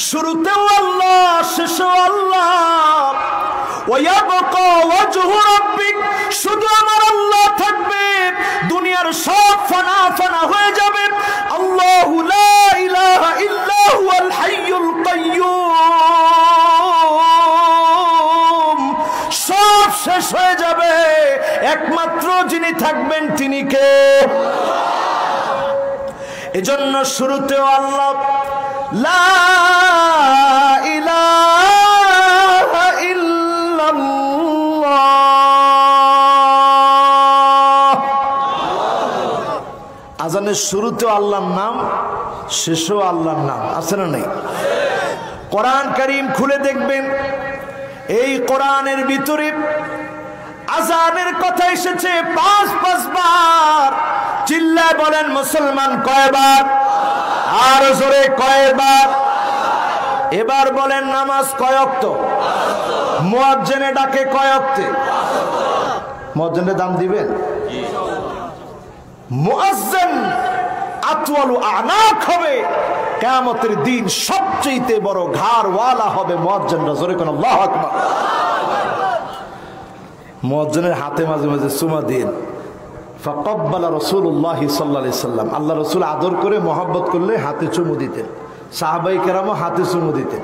শুরুতেও আল্লাহ, শেষেও আল্লাহ। ওয়ায়াবকা ওয়াজহু রাব্বিক, শুধু আমার আল্লাহ থাকবে, দুনিয়ার সব ফানা ফানা হয়ে যাবে। আল্লাহু লা ইলাহা ইল্লা হুয়াল হাইয়ুল কাইয়্যুম, সব শেষ হয়ে যাবে, একমাত্র যিনি থাকবেন তিনি কে? এজন্য শুরুতেও আল্লাহ, লা ইলাহা ইল্লাল্লাহ। আজানের শুরুতেও আল্লাহর নাম, শেষেও আল্লাহর নাম, আছে না নাই? কোরআন কারীম খুলে দেখবেন, এই কোরআনের ভিতরে আজানের কথা এসেছে 5 বার। চিল্লায় বলেন মুসলমান, কয়বার? আর জোরে কয়বার? এবার বলেন নামাজ কয় ওয়াক্ত? মুয়াজ্জিনে ডাকে কয় ওয়াক্তে? মুয়াজ্জিনের দাম দিবেন? মুয়াজ্জিন আতওয়ালু আনাক হবে, কিয়ামতের দিন সবচেয়ে বড় ঘাড়ওয়ালা হবে মুয়াজ্জিনরা। জোরে কোন আল্লাহু আকবার। মুয়াজ্জিনের হাতে মাঝে মাঝে চুমা দিন। ফাকাব্বালা রাসূলুল্লাহ সাল্লাল্লাহু আলাইহি সাল্লাম, আল্লাহ রাসূল আদর করে মহব্বত করলে হাতে চুমু দিতেন। সাহাবায়ে কেরামও হাতে চুমু দিতেন।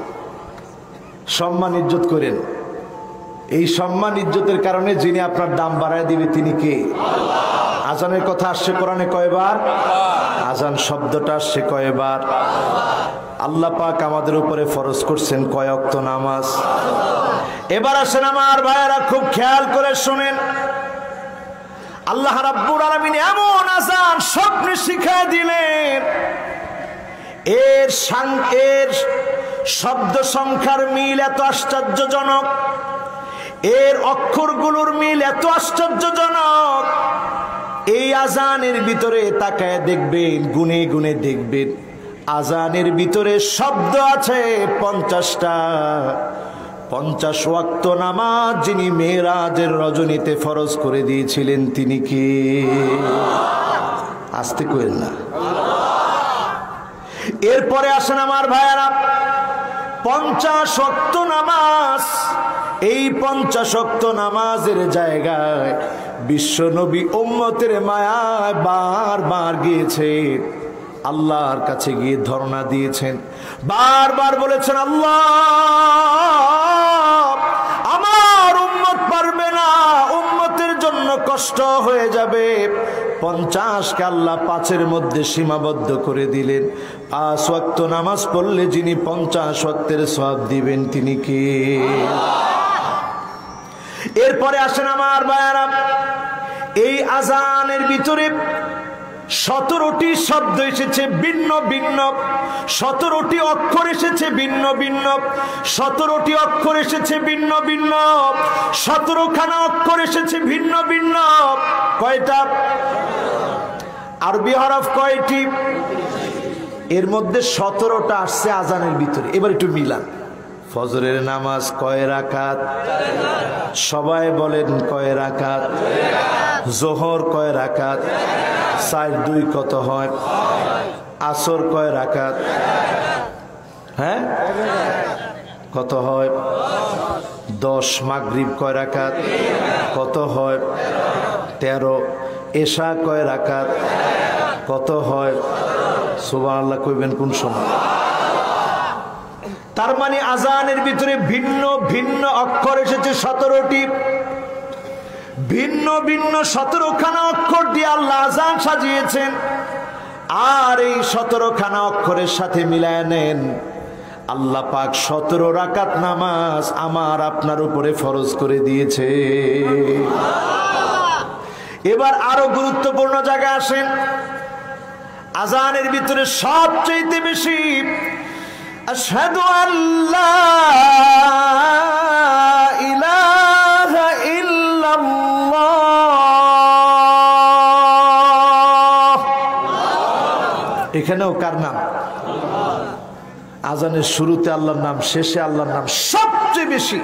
সম্মান ইজ্জত করেন। এই সম্মান ইজ্জতের কারণে যিনি আপনার দাম বাড়ায় দিবে তিনি কে? আল্লাহ। আজানের কথা আসছে কোরআনে কয়বার? আজান শব্দটা আসছে কয়বার? আল্লাহ পাক আমাদের উপরে ফরজ করছেন কয় ওয়াক্ত নামাজ। এবার আসেন আমার ভাইয়েরা, খুব খেয়াল করে শুনেন। আল্লাহ রাব্বুল আলামিন এমন আজান স্বপ্নে শিখায় দিলেন, এর শব্দ সংখ্যার মিল এত আশ্চর্যজনক, এর অক্ষরগুলোর মিল এত আশ্চর্যজনক। এই আজানের ভিতরে তাকায় দেখবেন, গুনে গুনে দেখবেন, আজানের ভিতরে শব্দ আছে 50টা। 50 ওয়াক্ত নামাজ যিনি মেরাজের রজনীতে ফরজ করে দিয়েছিলেন তিনি কি? আসতে কইল না। এরপরে আসেন আমার ভাইয়ারা, 50 ওয়াক্ত নামাজ। এই 50 ওয়াক্ত নামাজের জায়গায় বিশ্ব নবী উম্মতের মায়ায় বারবার গিয়েছেন, আল্লাহর কাছে গিয়ে ধর্ণা দিয়েছেন, বারবার বলেছেন, আল্লাহ আমার উম্মত পারবে না, উম্মতের জন্য কষ্ট হয়ে যাবে। 50কে আল্লাহ 5-এর মধ্যে সীমাবদ্ধ করে দিলেন। 5 ওয়াক্ত নামাজ পড়লে যিনি 50 ওয়াক্তের সওয়াব দিবেন তিনি কে? এরপরে আসেন আমার ভাইয়ারা, এই আজানের ভিতরে 17টি শব্দ এসেছে ভিন্ন ভিন্ন, 17টি অক্ষর এসেছে ভিন্ন ভিন্ন, 17টি অক্ষর এসেছে ভিন্ন ভিন্ন, 17খানা অক্ষর এসেছে ভিন্ন ভিন্ন। কয়টা? আরবি হরফ কয়টি? এর মধ্যে 17টা আসছে আজানের ভিতরে। এবার একটু মিলান। ফজরের নামাজ কয় রাকাত? সবাই বলেন কয় রাকাত? জোহর কয় রাকাত? 4-2 কত হয়? আসর কয় রাকাত? হ্যাঁ কত হয়? 10। মাগরিব কয় রাকাত? কত হয়? 13। এশা কয় রাকাত? কত হয়? সুবহানাল্লাহ কইবেন কোন সময়? তার মানে আজানের ভিতরে ভিন্ন ভিন্ন অক্ষর এসেছে 17টি, ভিন্ন ভিন্ন 17খানা অক্ষর দিয়ে আল্লাহ আজান সাজিয়েছেন। আর এই 17খানা অক্ষরের সাথে মিলায় নেন, আল্লাহ পাক 17 রাকাত নামাজ আমার আপনার উপরে ফরজ করে দিয়েছে। এবার আরো গুরুত্বপূর্ণ জায়গায় আসেন। আজানের ভিতরে সবচেয়ে বেশি আশহাদু আল্লা ইলাহা ইল্লাল্লাহ, এখানেও কার নাম? আজানের শুরুতে আল্লাহর নাম, শেষে আল্লাহর নাম সবচেয়ে বেশি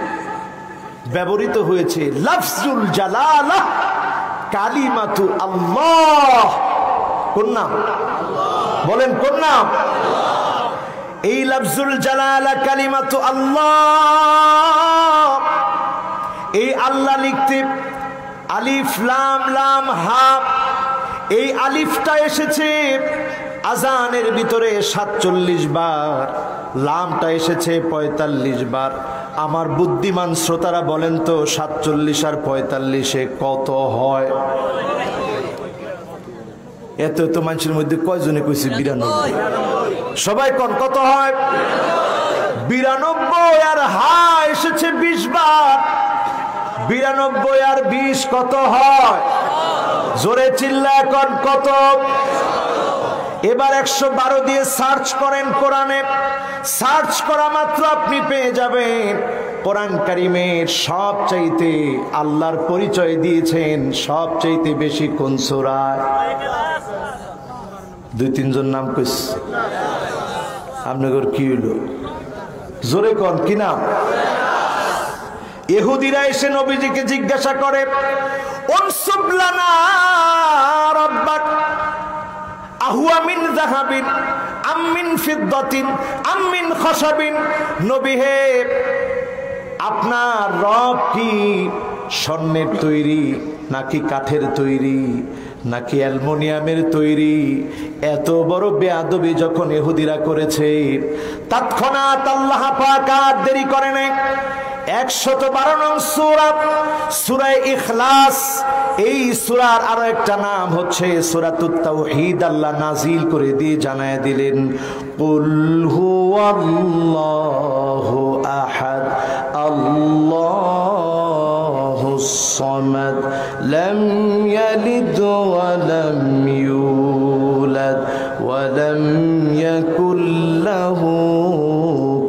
ব্যবহৃত হয়েছে। লফজুল জালালাহ, কালিমাতু আল্লাহ। কোন নাম? বলেন কোন নাম? এই লফজুল জালালা কালিমাতু আল্লাহ, এই আল্লাহ লিখতে আলিফ লাম লাম হা, এই আলিফটা এসেছে আজানের ভিতরে 47 বার, লামটা এসেছে 45 বার। আমার বুদ্ধিমান শ্রোতারা বলেন তো 47 আর 45-এ কত হয়? এত এত মানুষের মধ্যে কয়জনে কইছে 92? সবাই কোন কত হয়? 92 আর হা এসেছে 20 বার। 92 আর 20 কত হয়? জোরে চিল্লা কোন কত? এবার 112 দিয়ে সার্চ করেন কোরআনে। সার্চ করা মাত্র আপনি পেয়ে যাবেন কোরআন কারীমের সবচাইতে আল্লাহর পরিচয় দিয়েছেন সবচাইতে বেশি কোন সূরায়? 2-3 জন নাম কইছে। আপনাদের কি হলো? জোরে কোন কি নাম? ইহুদিরা এসে নবীজিকে জিজ্ঞাসা করে, উনসুব লানা রাব্বাক আহুয়া মিন যাহাবিন আম মিন ফিদ্দাতিন আম মিন খাশাবিন। নবী হে, আপনার রব কি স্বর্ণের তৈরি নাকি কাঠের তৈরি নাকি অ্যালুমিনিয়ামের তৈরি? এত বড় বেয়াদবি যখন ইহুদিরা করেছে, তৎক্ষণাৎ আল্লাহ পাক আর দেরি করে নাই। 112 নং সূরা, সূরা ইখলাস। এই সূরার আরো একটা নাম হচ্ছে সূরাতুত তাওহীদ। আল্লাহ নাজিল করে দিয়ে জানায় দিলেন, কুল হুয়াল্লাহু আহাদ আল্লাহুস সামাদ লাম ইয়ালিদ ওয়া লাম ইউলাদ ওয়া লাম ইয়াকুল লাহু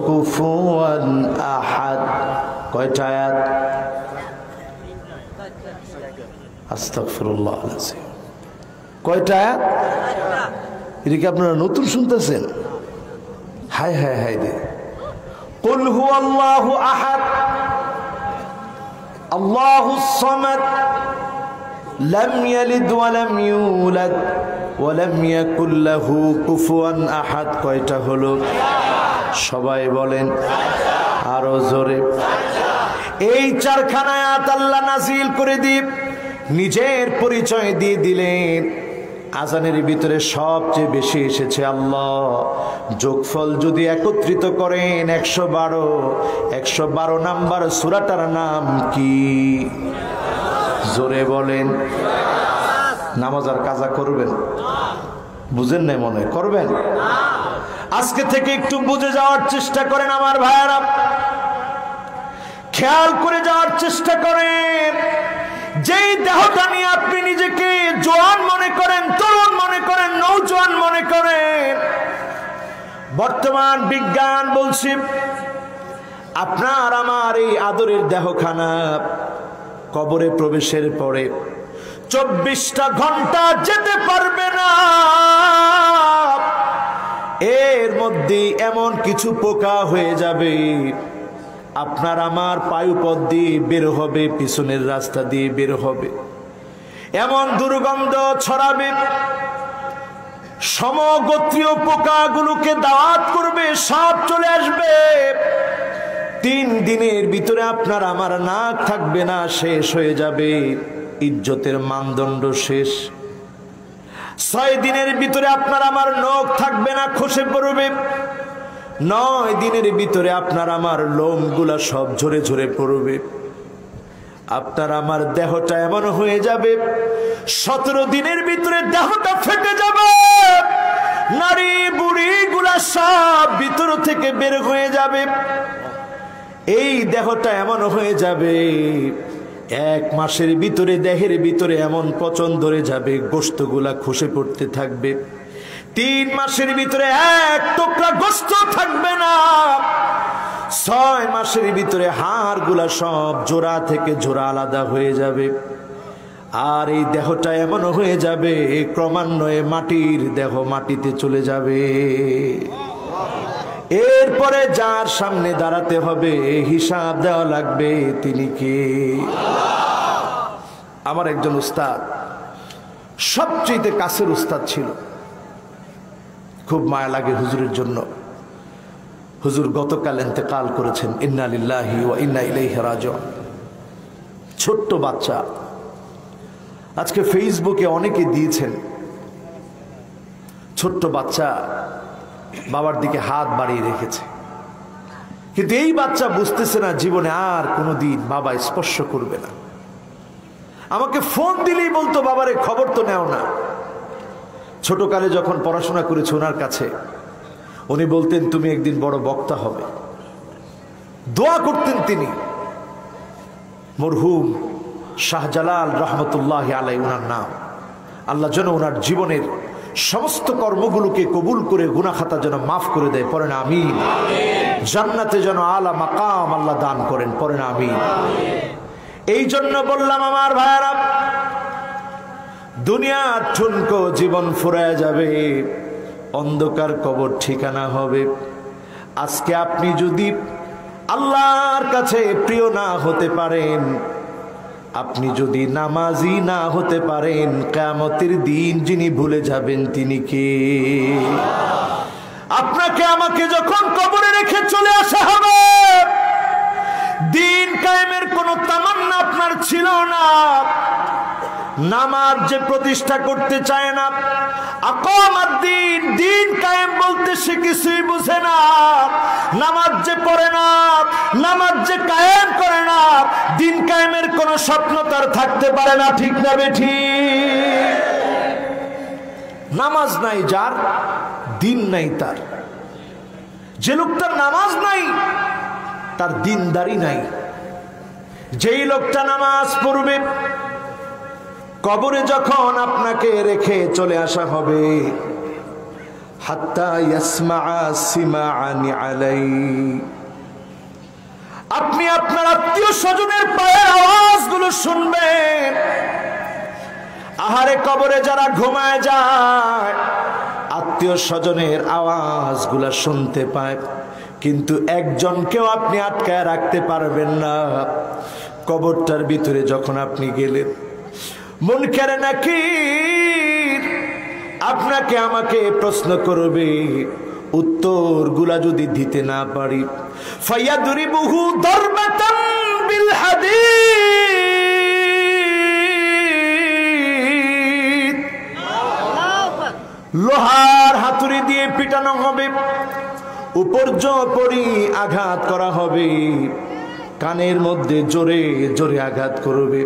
কুফুয়ান আহাদ। কয়টা আয়াত? আস্তাগফিরুল্লাহ আলাইহি। কয়টা আয়াত? এটা কি আপনারা নতুন শুনতেছেন? হায় হায় হায় রে। কুল হুয়াল্লাহু আহাদ আল্লাহুস সামাদ লাম ইয়ালিদ ওয়া লাম ইউলাদ ওয়া লাম ইয়াকুল লাহু কুফুয়ান আহাদ। কয়টা হলো? সবাই বলেন আরো জোরে। এই 4খানা আয়াত আল্লাহ নাজিল করে দিয়ে নিজের পরিচয় দিয়ে দিলেন। আজানের ভিতরে সবচেয়ে বেশি এসেছে আল্লাহ। যোগফল যদি একত্রিত করেন 112 নাম্বার সূরাটার নাম কি? জোরে বলেন। নামাজ আর কাজা করবেন? বুঝেন নাই মনে করবেন? আজকে থেকে একটু বুঝে যাওয়ার চেষ্টা করেন আমার ভাইয়েরা, খেয়াল করে যাওয়ার চেষ্টা করেন যেই দেহটা নিয়ে আপনি নিজেকে জওয়ান মনে করেন, তরুণ মনে করেন, নৌজওয়ান মনে করেন, বর্তমান বিজ্ঞান বলছে আপনার আমার এই আদরের দেহখানা কবরে প্রবেশের পরে 24টা ঘন্টা যেতে পারবে না। এর মধ্যে এমন কিছু পোকা হয়ে যাবে, আপনার আমার পায়ুপথ দিয়ে বের হবে, পিছনের রাস্তা দিয়ে বের হবে, এমন দুর্গন্ধ ছড়াবে, সমগোত্রীয় পোকাগুলোকে দাওয়াত করবে, সব চলে আসবে। 3 দিনের ভিতরে আপনার আমার নাক থাকবে না, শেষ হয়ে যাবে, ইজ্জতের মানদণ্ড শেষ। 6 দিনের ভিতরে আপনার আমার নখ থাকবে না, খসে পড়বে। 9 দিনের ভিতরে আপনার আমার লোমগুলা সব ঝরে ঝরে পড়বে। আপনার আমার দেহটা এমন হয়ে যাবে, 17 দিনের ভিতরে দেহটা ফেটে যাবে, নারী বুড়ি গুলা সব ভিতর থেকে বের হয়ে যাবে। এই দেহটা এমন হয়ে যাবে, 1 মাসের ভিতরে দেহের ভিতরে এমন পচন ধরে যাবে, গোশতগুলা খসে পড়তে থাকবে। 3 মাসের ভিতরে 1 টুকরা গোশত থাকবে না। 6 মাসের ভিতরে হাড়গুলা সব জোড়া থেকে জোড়া আলাদা হয়ে যাবে। আর এই দেহটা এমন হয়ে যাবে, ক্রমান্বয়ে মাটির দেহ মাটিতে চলে যাবে। এরপরে যার সামনে দাঁড়াতে হবে, হিসাব দেওয়া লাগবে, তিনি কে? আমার একজন উস্তাদ, সবচেয়ে কাছের উস্তাদ ছিল, খুব মায়া লাগে হুজুরের জন্য। হুজুর গতকাল ইন্তেকাল করেছেন, ইন্না লিল্লাহি ওয়া ইন্না ইলাইহি রাজিউন। ছোট্ট বাচ্চা, আজকে ফেসবুকে অনেকে দিয়েছেন, ছোট্ট বাচ্চা বাবার দিকে হাত বাড়িয়ে রেখেছে, কিন্তু এই বাচ্চা বুঝতেছে না জীবনে আর কোনোদিন বাবা স্পর্শ করবে না। আমাকে ফোন দিলেই বলতো, বাবারে খবর তো নেও না। ছোটকালে যখন পড়াশোনা করেছে ওনার কাছে, উনি বলতেন তুমি একদিন বড় বক্তা হবে। দোয়া করতেন তিনি। মরহুম শাহজালাল রহমতুল্লাহ আলাই উনার নাম। আল্লাহ যেন ওনার জীবনের সমস্ত কর্মগুলোকে কবুল করে গুনাহ খাতা যেন মাফ করে দেয়, পড়েন আমিন। জান্নাতে যেন আলা মাকাম আল্লাহ দান করেন, পড়েন আমিন। এই জন্য বললাম আমার ভাইয়ারা, দুনিয়ার ঠুনকো জীবন ফুরায় যাবে, অন্ধকার কবর ঠিকানা হবে। আজকে আপনি যদি আল্লাহর কাছে প্রিয় না হতে পারেন, আপনি যদি নামাজি না হতে পারেন, কিয়ামতের দিন যিনি ভুলে যাবেন তিনি কে? আপনাকে আমাকে যখন কবরে রেখে চলে আসা হবে, দিন কায়েমের কোনো তামান্না আপনার ছিল না। নামাজ যে প্রতিষ্ঠা করতে চায় না, আকামাত দিন, দিন কায়েম বলতে সে কিছুই বুঝে না। নামাজ যে পড়ে না, নামাজ যে কায়েম করে না, দিন কায়েমের কোনো স্বপ্ন তার থাকতে পারে না, ঠিক না বেঠিক? নামাজ নাই যার, দিন নাই তার। যে লোকটার নামাজ নাই, তার দিনদারি নাই। যেই লোকটা নামাজ পড়বে, কবরে যখন আপনাকে রেখে চলে আসা হবে, হাত্তা ইয়াসমাআ সিমাআনি আলাই, আপনি আপনার আত্মীয় স্বজনের পায়ের আওয়াজগুলো শুনবেন। আহারে কবরে যারা ঘুমায় যায়, আত্মীয় স্বজনের আওয়াজগুলো শুনতে পায়, কিন্তু একজনকেও আপনি আটকায় রাখতে পারবেন না। কবরটার ভিতরে যখন আপনি গেলেন, মুনকার নাকির আপনাকে আমাকে প্রশ্ন করবে, উত্তরগুলা যদি দিতে না পারি, ফায়াদরিবুহু দারবাতান বিল হাদীদ, লোহার হাতুড়ি দিয়ে পিটানো হবে, উপর্যপরি আঘাত করা হবে। কানের মধ্যে জোরে জোরে আঘাত করবে।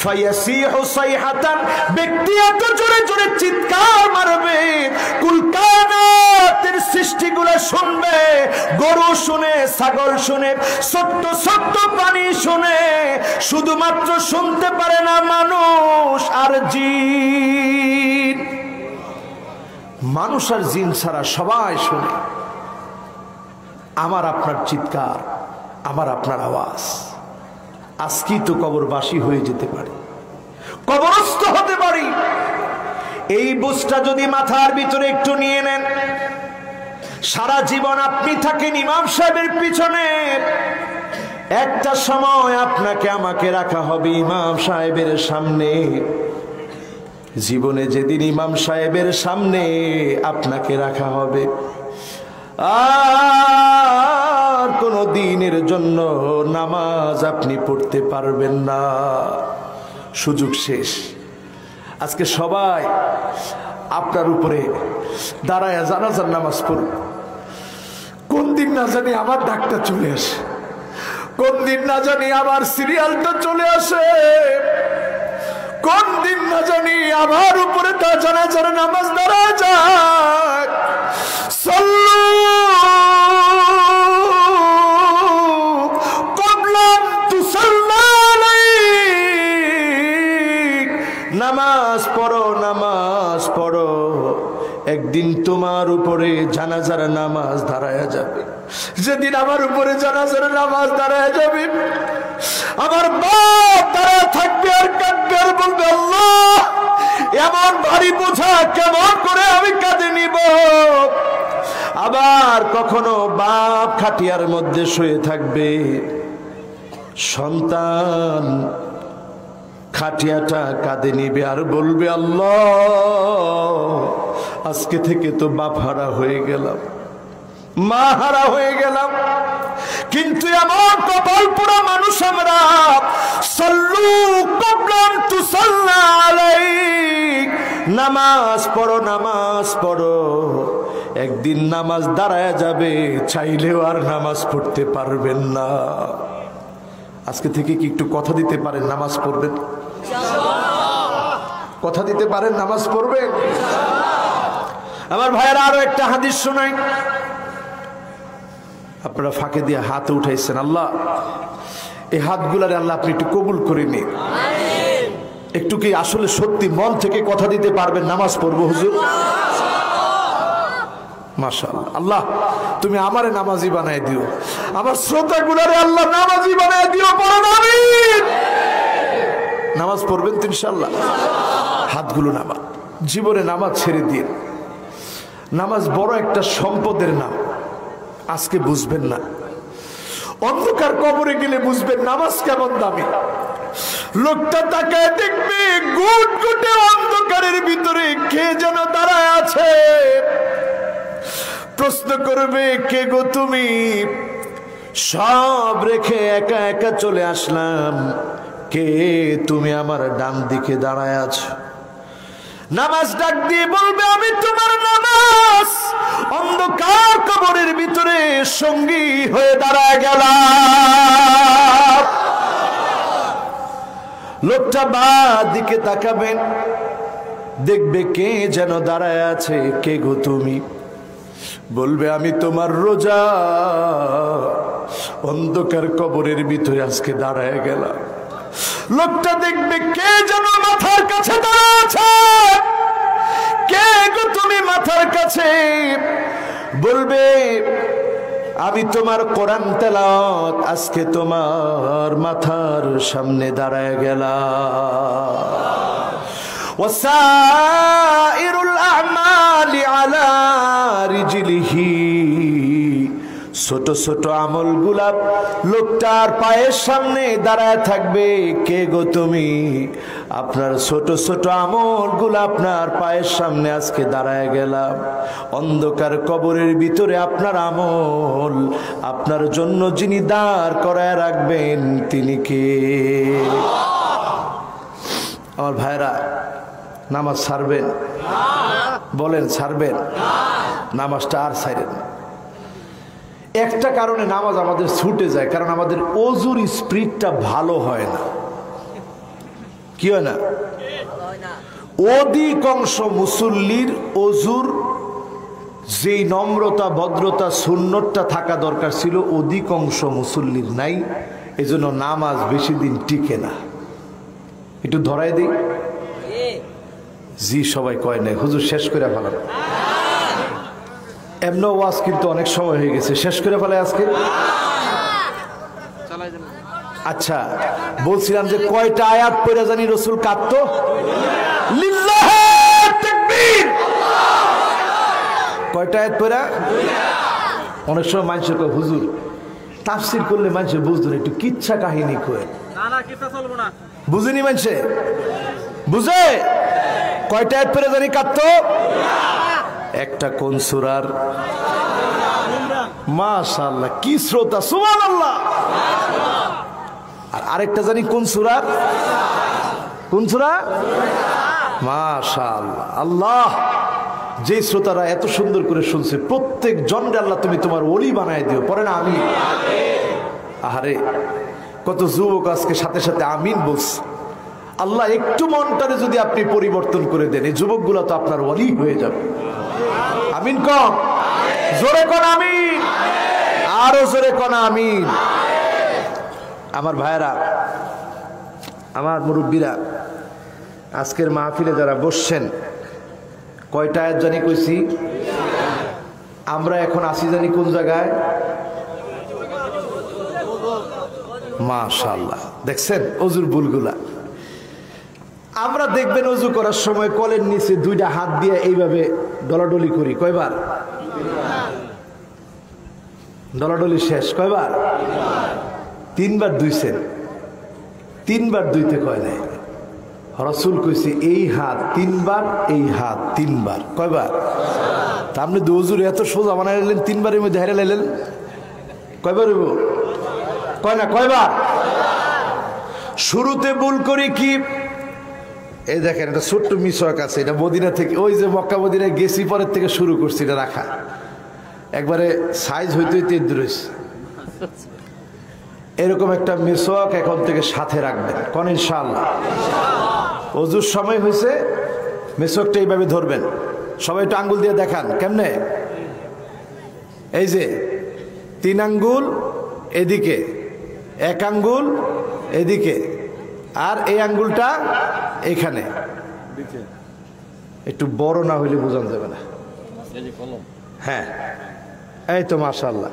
ফায়াসিহু সাইহাতান, ব্যক্তি এত জোরে জোরে চিৎকার মারবে, কুল কায়নাতের সৃষ্টিগুলো শুনবে, গরু শুনে, ছাগল শুনে, ছোট্ট ছোট্ট প্রাণী শুনে, শুধুমাত্র শুনতে পারে না মানুষ আর জিন। মানুষ আর জিন ছাড়া সবাই শুনে আমার আপনার চিৎকার, আমার আপনার আওয়াজ। আজকেই তো কবরবাসী হয়ে যেতে পারি, কবরস্থ হতে পারি। এই বুঝটা যদি মাথার ভিতরে একটু নিয়ে নেন, সারা জীবন আপনি থাকেন ইমাম সাহেবের পিছনে, একটা সময় আপনাকে আমাকে রাখা হবে ইমাম সাহেবের সামনে। জীবনে যেদিন ইমাম সাহেবের সামনে আপনাকে রাখা হবে, আর কোনো দিনের জন্য নামাজ আপনি পড়তে পারবেন না, সুযোগ শেষ। আজকে সবাই আপনার উপরে দাঁড়ায় জানাজার নামাজ পড়বে। কোন দিন না জানি আমার ডাকটা চলে আসে, কোন দিন না জানি আমার সিরিয়ালটা চলে আসে, কোন দিন না জানি আমার উপরে তা জানাজার নামাজ দাঁড়ায় যায়। সাল্লু ক্বাবলা তুসাল্লা আলাইক, নামাজ পড়ো, নামাজ পড়ো। একদিন তোমার উপরে জানাজার নামাজ দাঁড়ায় যাবে। যেদিন আমার উপরে জানাজার নামাজ দাঁড়ায় যাবে, আমার বাপ দাঁড়ায় থাকবে আর কাঁদবে আর বলবে, আল্লাহ এমন ভারী বোঝা কেমন করে আমি কাঁধে নিব। আবার কখনো বাপ খাটিয়ার মধ্যে শুয়ে থাকবে, সন্তান খাটিয়াটা কাঁধে নিবে আর বলবে, আল্লাহ আজকে থেকে তো বাপ হারা হয়ে গেলাম, মা হারা হয়ে গেলাম। কিন্তু এমন কপাল পোড়া মানুষ আমরা। সাল্লু ক্বাবলা তুসাল্লা আলাইক, নামাজ পড়ো, নামাজ পড়ো। একদিন নামাজ দাঁড়ায় যাবে, চাইলেও আর নামাজ পড়তে পারবেন না। আজকে থেকে কি একটু কথা দিতে পারেন নামাজ পড়বেন? কথা দিতে পারেন নামাজ পড়বেন? আমার ভাইয়েরা আরো একটা হাদিস শোনাই। আপনারা ফাঁকে দিয়ে হাত উঠাইছেন, আল্লাহ এই হাতগুলারে আল্লাহ আপনি একটু কবুল করে নিন। একটু কি আসলে সত্যি মন থেকে কথা দিতে পারবেন নামাজ পড়বো হুজুর? মাশাআল্লাহ, আল্লাহ তুমি আমারে নামাজি বানায় দিও, আমার শ্রোতাগুলারে আল্লাহ নামাজি বানায় দিও। পড়েন আমিন। নামাজ পড়বেন তো ইনশাআল্লাহ? হাতগুলো নামা, জীবনে নামাজ ছেড়ে দিয়ে। নামাজ বড় একটা সম্পদের নাম, আজকে বুঝবেন না, অন্ধকার কবরে গেলে বুঝবেন নামাজ কেমন দামি। লোকটা তাকায় দেখবে গুট গুটে অন্ধকারের ভিতরে কে যেন দাঁড়ায় আছে। প্রশ্ন করবে, কে গো তুমি? সব রেখে একা একা চলে আসলাম, কে তুমি? আমার ডান দিকে দাঁড়ায় আছো। নামাজ ডাক দিয়ে বলবে, আমি তোমার নামাজ। অন্ধকার কবরের ভিতরে সঙ্গী হয়ে দাঁড়ায় গেলাম। লোকটা বাঁ দিকে তাকাবেন, দেখবে কে যেন দাঁড়ায় আছে। কে গো তুমি? বলবে, আমি তোমার রোজা। অন্ধকার কবরের ভিতরে আজকে দাঁড়ায় গেলাম। লোকটা দেখবে কে যেন মাথার কাছে দাঁড়ায় আছে। কে গো তুমি মাথার কাছে? বলবে, আমি তোমার কোরআন তেলাওয়াত, আজকে তোমার মাথার সামনে দাঁড়ায় গেলাম। ওয়াসাইরুল আমালি আলা রিজলিহি, ছোট ছোট আমল গুলা লোকটার পায়ের সামনে দাঁড়ায় থাকবে। কে গো তুমি? আপনার ছোট ছোট আমল গুলা আপনার পায়ের সামনে আজকে দাঁড়ায় গেলাম। অন্ধকার কবরের ভিতরে আপনার আমল আপনার জন্য যিনি দাঁড় করায় রাখবেন তিনি কে? আমার ভাইরা, নামাজ ছাড়বেন? বলেন ছাড়বেন? নামাজটা আর ছাড়েন। একটা কারণে নামাজ আমাদের ছুটে যায়, কারণ আমাদের অজুর স্পিডটা ভালো হয় না। কি হয় না? অধিকাংশ মুসল্লির অজুর যেই নম্রতা ভদ্রতা সুন্নতটা থাকা দরকার ছিল অধিকাংশ মুসল্লির নাই, এজন্য নামাজ বেশি দিন টিকে না। একটু ধরাই দিই। জি সবাই কয় নাই, হুজুর শেষ করে ফেলান। এমন ওয়াজ কিন্তু অনেক সময় হয়ে গেছে, শেষ করে ফেলে আজকে। আচ্ছা বলছিলাম যে কয়টা আয়াত পড়ে জানি রসুল কাঁদতো? লিল্লাহে তাকবীর। কয়টা আয়াত পড়া? অনেক সময় মানুষের কয় হুজুর তাফসীর করলে মানুষের বুঝতো না, একটু কিচ্ছা কাহিনী কয়। না কিচ্ছা চলবো না, বুঝেনি মানুষে? বুঝে? কয়টা আয়াত পড়ে জানি কাঁদতো? একটা কোন সূরার? মাশাআল্লাহ, কি শ্রোতা, সুবহানাল্লাহ। আর আরেকটা জানি কোন সূরা? কোন সূরা? মাশাআল্লাহ। আল্লাহ, যে শ্রোতারা এত সুন্দর করে শুনছে প্রত্যেক জনকে আল্লাহ তুমি তোমার ওলি বানায় দিও। পরে না আমিন। আহারে কত যুবক আজকে সাথে সাথে আমিন বলছে। আল্লাহ একটু মনটারে যদি আপনি পরিবর্তন করে দেন, এই যুবকগুলো তো আপনার ওলি হয়ে যাবে। আমিন কম, জোরে কোন আমিন, আরো জোরে কোন আমিন। আমার ভাইরা, আমার মুরব্বীরা, আজকের মাহফিলে যারা বসছেন, কয়টা আয়াত জানি কইছি? আমরা এখন আসি জানি কোন জায়গায়? মাশাআল্লাহ, দেখছেন অজুর ভুলগুলা। আমরা দেখবেন অজু করার সময় কলের নিচে দুইটা হাত দিয়ে এইভাবে ডলাডলি করি, কয়বার? ডলাডলি শেষ কয়বার? তিনবার ধুইছেন। তিনবার ধুইতে কয় নাই, রাসূল কইছে এই হাত তিনবার, এই হাত তিনবার। কয়বার? তা আপনি দুজুর এত সোজা বানাইলেন, তিনবারের মধ্যে হেরে লাইলেন, কয়বার হইব? কয় না, কয়বার? শুরুতে ভুল করি কি, এই দেখেন একটা ছোট্ট মিসওয়াক আছে, এটা মদিনা থেকে, ওই যে মক্কা মদিনায় গেছি পরের থেকে শুরু করছি এটা রাখা, একবারে সাইজ হইতে হইতে দূর হয়েছে। এরকম একটা মিসওয়াক এখন থেকে সাথে রাখবেন, কোন ইনশাআল্লাহ। ওজুর সময় হয়েছে, মিসওয়াকটা এইভাবে ধরবেন। সবাই একটু আঙ্গুল দিয়ে দেখান কেমনে। এই যে 3 আঙ্গুল এদিকে, 1 আঙ্গুল এদিকে, আর এই আঙ্গুলটা এখানে। একটু বড় না হইলে বোঝানো যাবে না। হ্যাঁ এই তো মাশাআল্লাহ,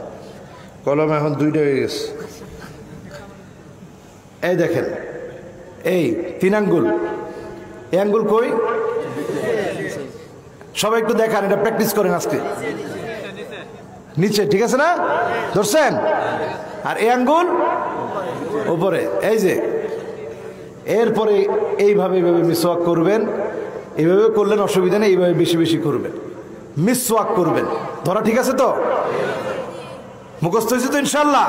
কলম এখন 2টা হয়ে গেছে। এই দেখেন, এই 3 আঙ্গুল, এই আঙ্গুল কই? সবাই একটু দেখান, এটা প্র্যাকটিস করেন আজকে। নিচে, ঠিক আছে না? ধরছেন? আর এই আঙ্গুল উপরে। এই যে এরপরে এইভাবে এইভাবে মিসওয়াক করবেন। এইভাবে করলেন অসুবিধা নেই, এইভাবে বেশি বেশি করবেন, মিসওয়াক করবেন। ধরা ঠিক আছে তো? মুখস্থ হয়েছে তো ইনশাল্লাহ?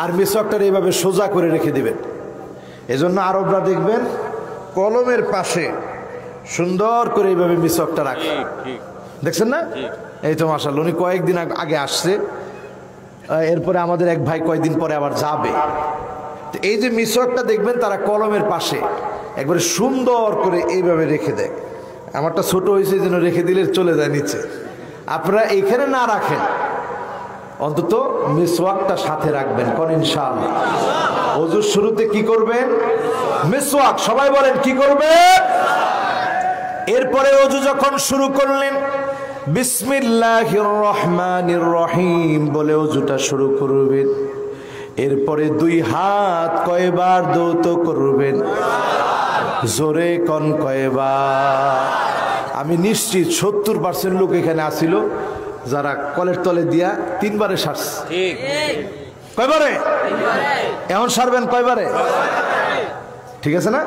আর মিসওয়াকটা এইভাবে সোজা করে রেখে দিবেন। এজন্য আরবরা দেখবেন কলমের পাশে সুন্দর করে এইভাবে মিসওয়াকটা রাখে, দেখছেন না? এই তো মাশাআল্লাহ, উনি কয়েকদিন আগে আসছে, এরপরে আমাদের এক ভাই কয়েকদিন পরে আবার যাবে। তো এই যে মিসওয়াকটা দেখবেন তারা কলমের পাশে একবারে সুন্দর করে এইভাবে রেখে দেয়। আমারটা ছোট হয়েছে যেন রেখে দিলে চলে যায় নিচে। আপনারা এইখানে না রাখেন, অন্তত মিসওয়াকটা সাথে রাখবেন, কোন ইনশাআল্লাহ। ওজুর শুরুতে কি করবেন? মিসওয়াক। সবাই বলেন কি করবে? এরপরে ওযু যখন শুরু করলেন, বিসমিল্লাহির রহমানির রহিম বলে ওযুটা শুরু করবেন। এরপরে 2 হাত কয়বার ধৌত করবেন? জোরে কোন কয়বার? আমি নিশ্চিত 70% লোক এখানে আসিল যারা কলের তলে দিয়া 3 বারে সারছে। ঠিক। কয়বারে? এখন সারবেন কয়বারে? ঠিক আছে না?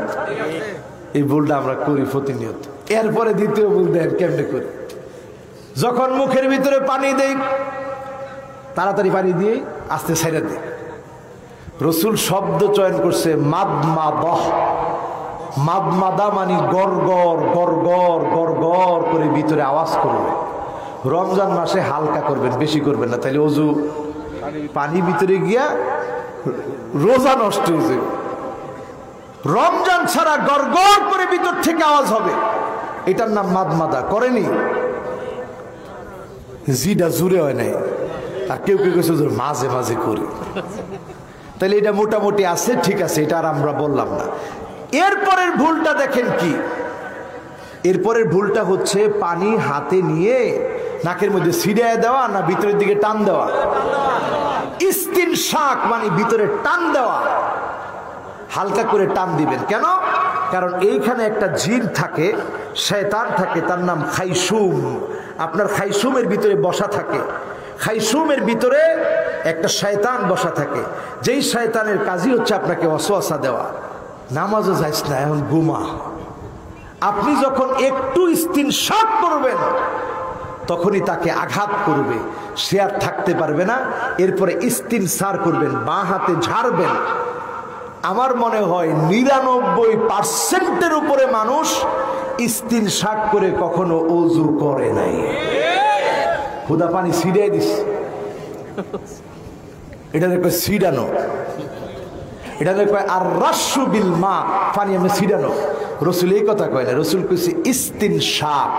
এই ভুলটা আমরা করি প্রতিনিয়ত। এরপরে দ্বিতীয় ভুল দেন কেমনে করি? যখন মুখের ভিতরে পানি দেই, তাড়াতাড়ি পানি দিয়ে আস্তে ছেড়ে দিই। রসুল শব্দ চয়ন করছে মাদমাদাহ। মাদমাদা মানে গড় গড় গড় গড় গড় গড় করে ভিতরে আওয়াজ করবে। রমজান মাসে হালকা করবেন, বেশি করবেন না, তাইলে অজু পানি ভিতরে গিয়া রোজা নষ্ট হয়ে যাবে। রমজান ছাড়া গড়গড় করে ভিতর থেকে আওয়াজ হবে, এটার নাম মাদমাদা। করেনি? জিটা জুড়ে হয় নাই, আর কেউ কেউ কিছু মাঝে মাঝে করি। তাহলে এটা মোটামুটি আছে, ঠিক আছে, এটা আর আমরা বললাম না। এরপরের ভুলটা দেখেন কি, এরপরের ভুলটা হচ্ছে পানি হাতে নিয়ে নাকের মধ্যে ছিড়িয়ে দেওয়া না ভিতরের দিকে টান দেওয়া। ইস্তিনশাক মানে ভিতরে টান দেওয়া, হালকা করে টান দিবেন। কেন? কারণ এইখানে একটা জিন থাকে, শয়তান থাকে, তার নাম খাইসুম। আপনার খাইসুমের ভিতরে বসা থাকে, খাইসুমের ভিতরে একটা শয়তান বসা থাকে, যেই শয়তানের কাজই হচ্ছে আপনাকে ওয়াসওয়াসা দেওয়া। নামাজও যাইস না, এখন ঘুমা। আপনি যখন একটু ইস্তিনশাক করবেন তখনই তাকে আঘাত করবে, সে আর থাকতে পারবে না। এরপরে ইস্তিনসার করবেন, বাঁ হাতে ঝাড়বেন। আমার মনে হয় 99% উপরে মানুষ ইস্তিনশাক করে কখনো ওযু করে নাই। খুদা পানি ছিড়িয়ে দিস, এটা দেখো ছিড়ানো, এটা দেখো আর রাসু বিল মা, পানি আমি ছিড়ানো। রসুল এই কথা কয় না, রসুল কইছে ইস্তিনশাক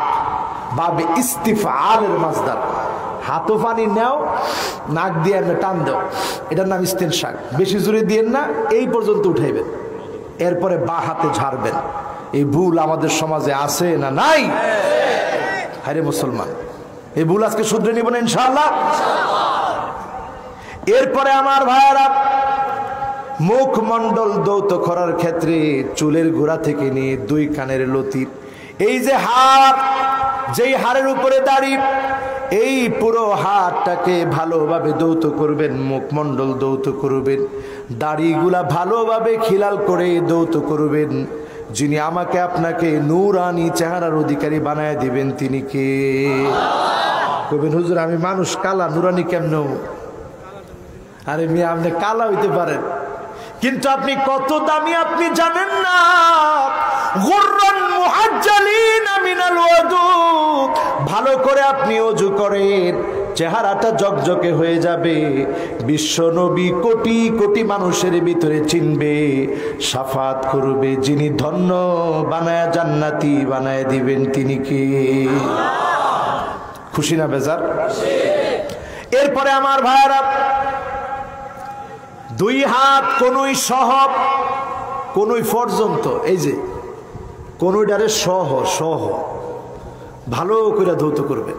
বাবে ইস্তিফআলের মাসদার। হাতও পানি নেও, নাক দিয়ে এমনি টান দাও, এটার নাম ইস্তিনশাক। বেশি জোরে দিয়েন না, এই পর্যন্ত উঠাইবেন, এরপরে বাঁ হাতে ঝাড়বেন। এই ভুল আমাদের সমাজে আছে না নাই? হায়রে মুসলমান, এই ভুল আজকে শুধরে নিব না ইনশাআল্লাহ। এরপরে আমার ভাইয়েরা, মুখমণ্ডল দৌত করার ক্ষেত্রে চুলের গোড়া থেকে নিয়ে 2 কানের লতি, এই যে হাড়, যেই হাড়ের উপরে দাড়ি, এই পুরো হাড়টাকে ভালোভাবে দৌত করবেন, মুখমণ্ডল দৌত করবেন, দাড়িগুলা ভালোভাবে খিলাল করে দৌত করবেন। যিনি আমাকে আপনাকে নূরানি চেহারার অধিকারী বানায় দিবেন তিনি কে? কবেন হুজুর আমি মানুষ কালা, নূরানি কেমন? আরে মেয়ে, আপনি কালা হইতে পারেন, কিন্তু আপনি কত দামি আপনি জানেন না। গুররান মুহাজ্জালিনা মিনাল ওযু, ভালো করে আপনি ওযু করেন, চেহারাটা জকজকে হয়ে যাবে। বিশ্ব নবী কোটি কোটি মানুষের ভিতরে চিনবে, শাফাত করবে। যিনি ধন্য বানায় জান্নাতি বানায় দিবেন তিনি কে? খুশি না বেজার? এরপরে আমার ভাইয়েরা, 2 হাত কনুই সহ, কনুই পর্যন্ত, এই যে কনুইটারে সহ সহ ভালো করে ধৌত করবে,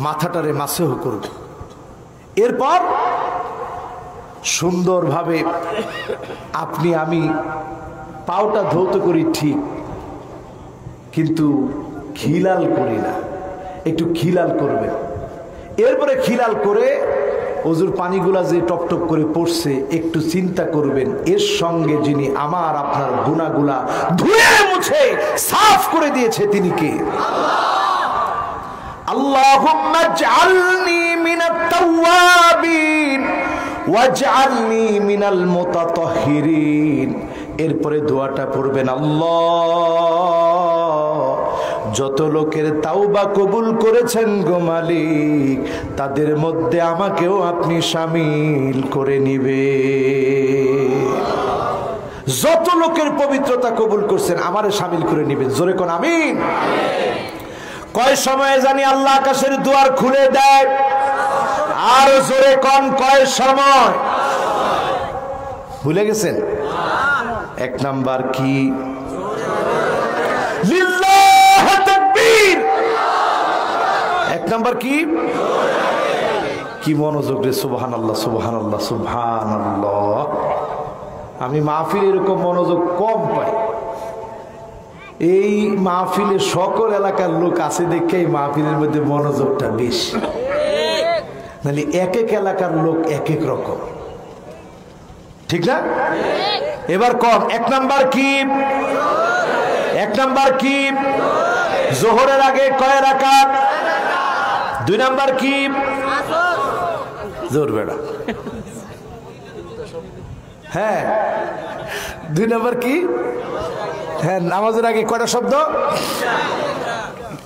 মাথাটারে মাসেহ করবে। এরপর সুন্দরভাবে আপনি আমি পাওটা ধৌত করি ঠিক, কিন্তু খিলাল করি না, একটু খিলাল করবে। এরপরে খিলাল করে ওযুর পানিগুলা যে টপ টপ করে পড়ছে একটু চিন্তা করবেন, এর সঙ্গে যিনি আমার আপনার গুনাহগুলা ধুয়ে মুছে সাফ করে দিয়েছে তিনি কে? আল্লাহুম্মা ইজআলনি মিনাত তাওয়াবিন ওয়াজআলনি মিনাল মুতাতাহহিরিন। এরপরে দোয়াটা পড়বেন, আল্লাহ যত লোকের তাওবা কবুল করেছেন গো মালিক, তাদের মধ্যে আমাকেও আপনি শামিল করে নিবে। যত লোকের পবিত্রতা কবুল করছেন আমারে শামিল করে নিবেন। জোরে কোন আমিন। কয় সময়ে জানি আল্লাহ আকাশের দুয়ার খুলে দেয়? আর জোরে কোন কয় সময়? ভুলে গেছেন? 1 নাম্বার কি? লিল্লাহ তাকবীর। 1 নাম্বার কি? কি মনোযোগ রে! সুবহানাল্লাহ, সুবহানাল্লাহ, সুবহানাল্লাহ। আমি মাহফিলে এরকম মনোযোগ কম পাই। এই মাহফিলে সকল এলাকার লোক আছে দেখে এই মাহফিলের মধ্যে মনোযোগটা বেশি, মানে এক এক এলাকার লোক এক এক রকম, ঠিক না? এবার কম। 1 নাম্বার কি? 1 নাম্বার কি? জোহরের আগে কয় রাকাত? 2 নাম্বার কি? জোর বেড়া। হ্যাঁ, 2 নাম্বার কি? হ্যাঁ, নামাজের আগে কয়টা শব্দ?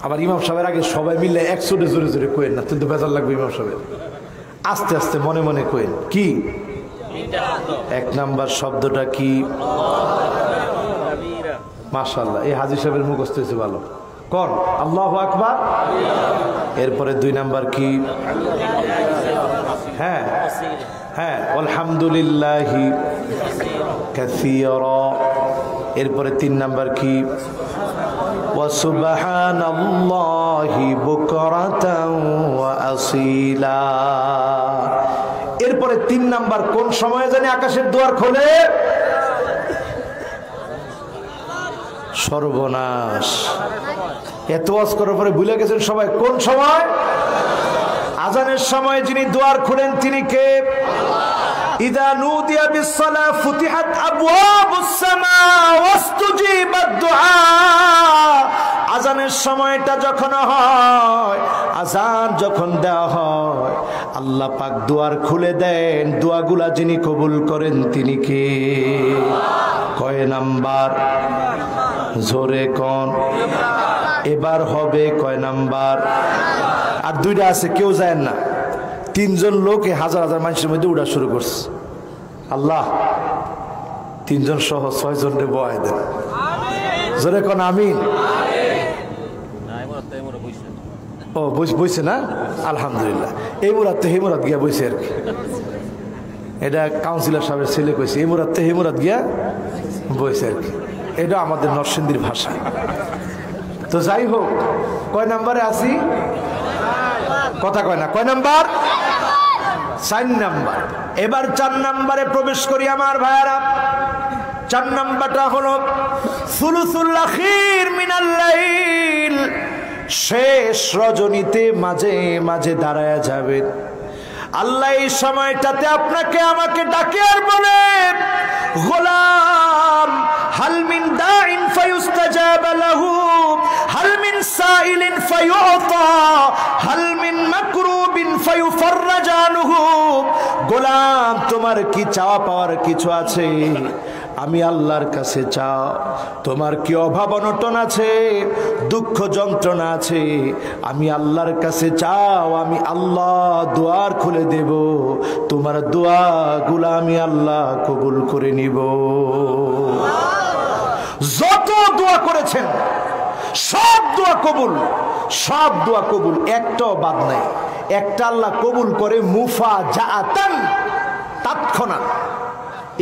আবার ইমাম সাহেবের আগে সবাই মিলে একশোটে জোরে জোরে কোয়েন না, কিন্তু বেজার লাগবে ইমাম সাহেবের। আস্তে আস্তে মনে মনে কোয়েন। কি এক নাম্বার শব্দটা কি? মাশাআল্লাহ, এই হাজী সাহেবের মুখস্থ হয়েছে ভালো। কোন? আল্লাহু আকবার। এরপরে 2 নাম্বার কি? হ্যাঁ হ্যাঁ, আলহামদুলিল্লাহি কাসীরা। এরপরে 3 নাম্বার কি? ওয়া সুবহানাল্লাহি বুকরাতান ওয়া আসীলা। এরপরে 3 নাম্বার কোন সময়ে জানি আকাশের দুয়ার খোলে? সর্বনাশ, এত ওয়াজ করার পরে ভুলে গেছেন সবাই কোন সময়? আজানের সময় যিনি দুয়ার খুলেন তিনি কে? ইযা নুদিয়া বিস-সালাহ ফুতিহাত আবওয়াবুস সামা ওয়াস্তুজিবাদ দুআ। আজানের সময়টা যখন হয়, আজান যখন দেওয়া হয়, আল্লাহ পাক দুয়ার খুলে দেন, দোয়াগুলা যিনি কবুল করেন তিনি কে? কয় নাম্বার? জোরে কোন? এবার হবে কয় নাম্বার? আর 2টা আছে, কেউ যায় না। 3 জন লোক হাজার হাজার মানুষের মধ্যে উড়া শুরু করছে। আল্লাহ 3 জন সহ 6 জনকে বয় দেন। জোরে কোন আমিন। ও বইছে না? আলহামদুলিল্লাহ। এই মুরাদ তো হেমুরাদ গিয়া বইছে আর কি। এটা কাউন্সিলর সাহেবের ছেলে কইছে, এই মুরাদ তো হেমুরাদ গিয়া বইছে আর কি। এটা আমাদের নরসিংদীর ভাষা। তো যাই হোক, কয় নাম্বারে আছি? কথা কয় না। কয় নাম্বার? 4 নাম্বার। এবার 4 নাম্বারে প্রবেশ করি আমার ভাইয়ারা। 4 নাম্বারটা হলো সুলুসুল আখির মিনাল লাইল। শেষ রজনীতে মাঝে মাঝে দাঁড়ায়া যাবেন। আল্লাহ এই সময়টাতে আপনাকে আমাকে ডাকে আর বলে, গোলাম হাল মিন দাইন ফায়ুস্তাজাব লাহু হাল মিন সাইলিন ফায়ুতা হাল মিন মাকরুবিন ফায়ুফররাজ আনহু। গোলাম, তোমার কি চাওয়া পাওয়ার কিছু আছে? আমি আল্লাহর কাছে চাও। তোমার কি অভাব অনটন আছে, দুঃখ যন্ত্রণা আছে, আমি আল্লাহর কাছে চাও, আমি আল্লাহ দুয়ার খুলে দেব। তোমার দোয়াগুলো আমি আল্লাহ কবুল করে নিব। যত দোয়া করেছেন সব দোয়া কবুল, সব দোয়া কবুল, একটাও বাদ নাই। একটা আল্লাহ কবুল করে মুফাজাআতান, তৎক্ষণাৎ।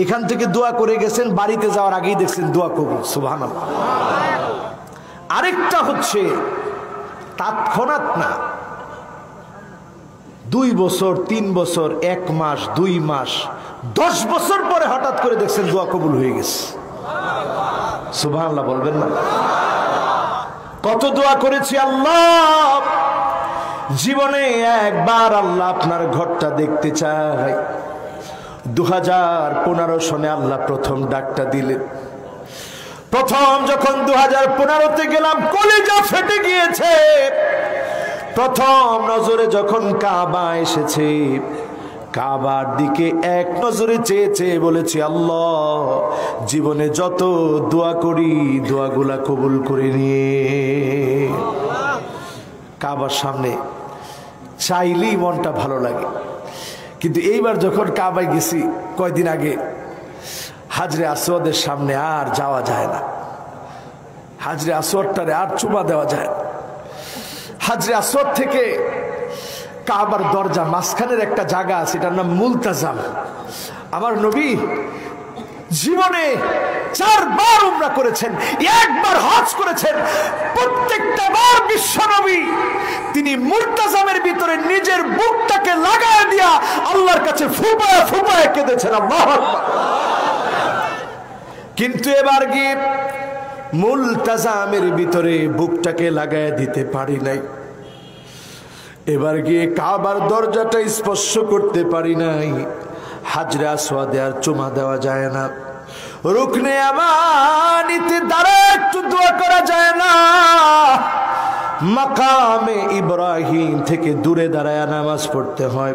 এখান থেকে দোয়া করে গেছেন, বাড়িতে যাওয়ার আগেই দেখছেন দোয়া কবুল। সুবহানাল্লাহ। আরেকটা হচ্ছে তৎক্ষণাৎ না, 2 বছর 3 বছর 1 মাস 2 মাস 10 বছর পরে হঠাৎ করে দেখছেন দোয়া কবুল হয়ে গেছে। সুবহানাল্লাহ বলবেন না? কত দোয়া করেছি আল্লাহ, জীবনে একবার আল্লাহ আপনার ঘরটা দেখতে চাই। 2015 সনে আল্লাহ প্রথম ডাকটা দিলেন। প্রথম যখন 2015-তে গেলাম, কলিজা ফেটে গিয়েছে। প্রথম নজরে যখন কাবা এসেছে, কাবার দিকে এক নজরে চেয়ে চেয়ে বলেছি, আল্লাহ জীবনে যত দোয়া করি দোয়াগুলা কবুল করে নিয়ে। কাবার সামনে চাইলেই মনটা ভালো লাগে। কিন্তু এইবার যখন কাবায় গেছি কয়দিন আগে, হাজরে আসওয়াদের সামনে আর যাওয়া যায় না। হাজরে আসওয়াদটারে আর চুমা দেওয়া যায় না। হাজরে আসওয়াদ থেকে কাবার দরজা মাঝখানের একটা জায়গা আছে, এটার নাম মুলতাজাম। আমার নবী জীবনে 4 বার উমরা করেছেন, 1 বার হজ করেছেন। প্রত্যেকটা বার বিশ্ব নবী তিনি মুলতাজামের ভিতরে নিজের বুকটাকে লাগায় দিয়া আল্লাহর কাছে ফুপায়া ফুপায়া কেঁদেছেন। আল্লাহু আকবার। কিন্তু এবার গিয়ে মুলতাজামের ভিতরে বুকটাকে লাগায় দিতে পারি নাই। এবার গিয়ে কাবার দরজাটা স্পর্শ করতে পারি নাই। হাজরে আসওয়াদে আর চুমা দেওয়া যায় না। রুকনে আমানিতে দাঁড়ায় একটু দোয়া করা যায় না। মাকামে ইব্রাহিম থেকে দূরে দাঁড়ায় নামাজ পড়তে হয়।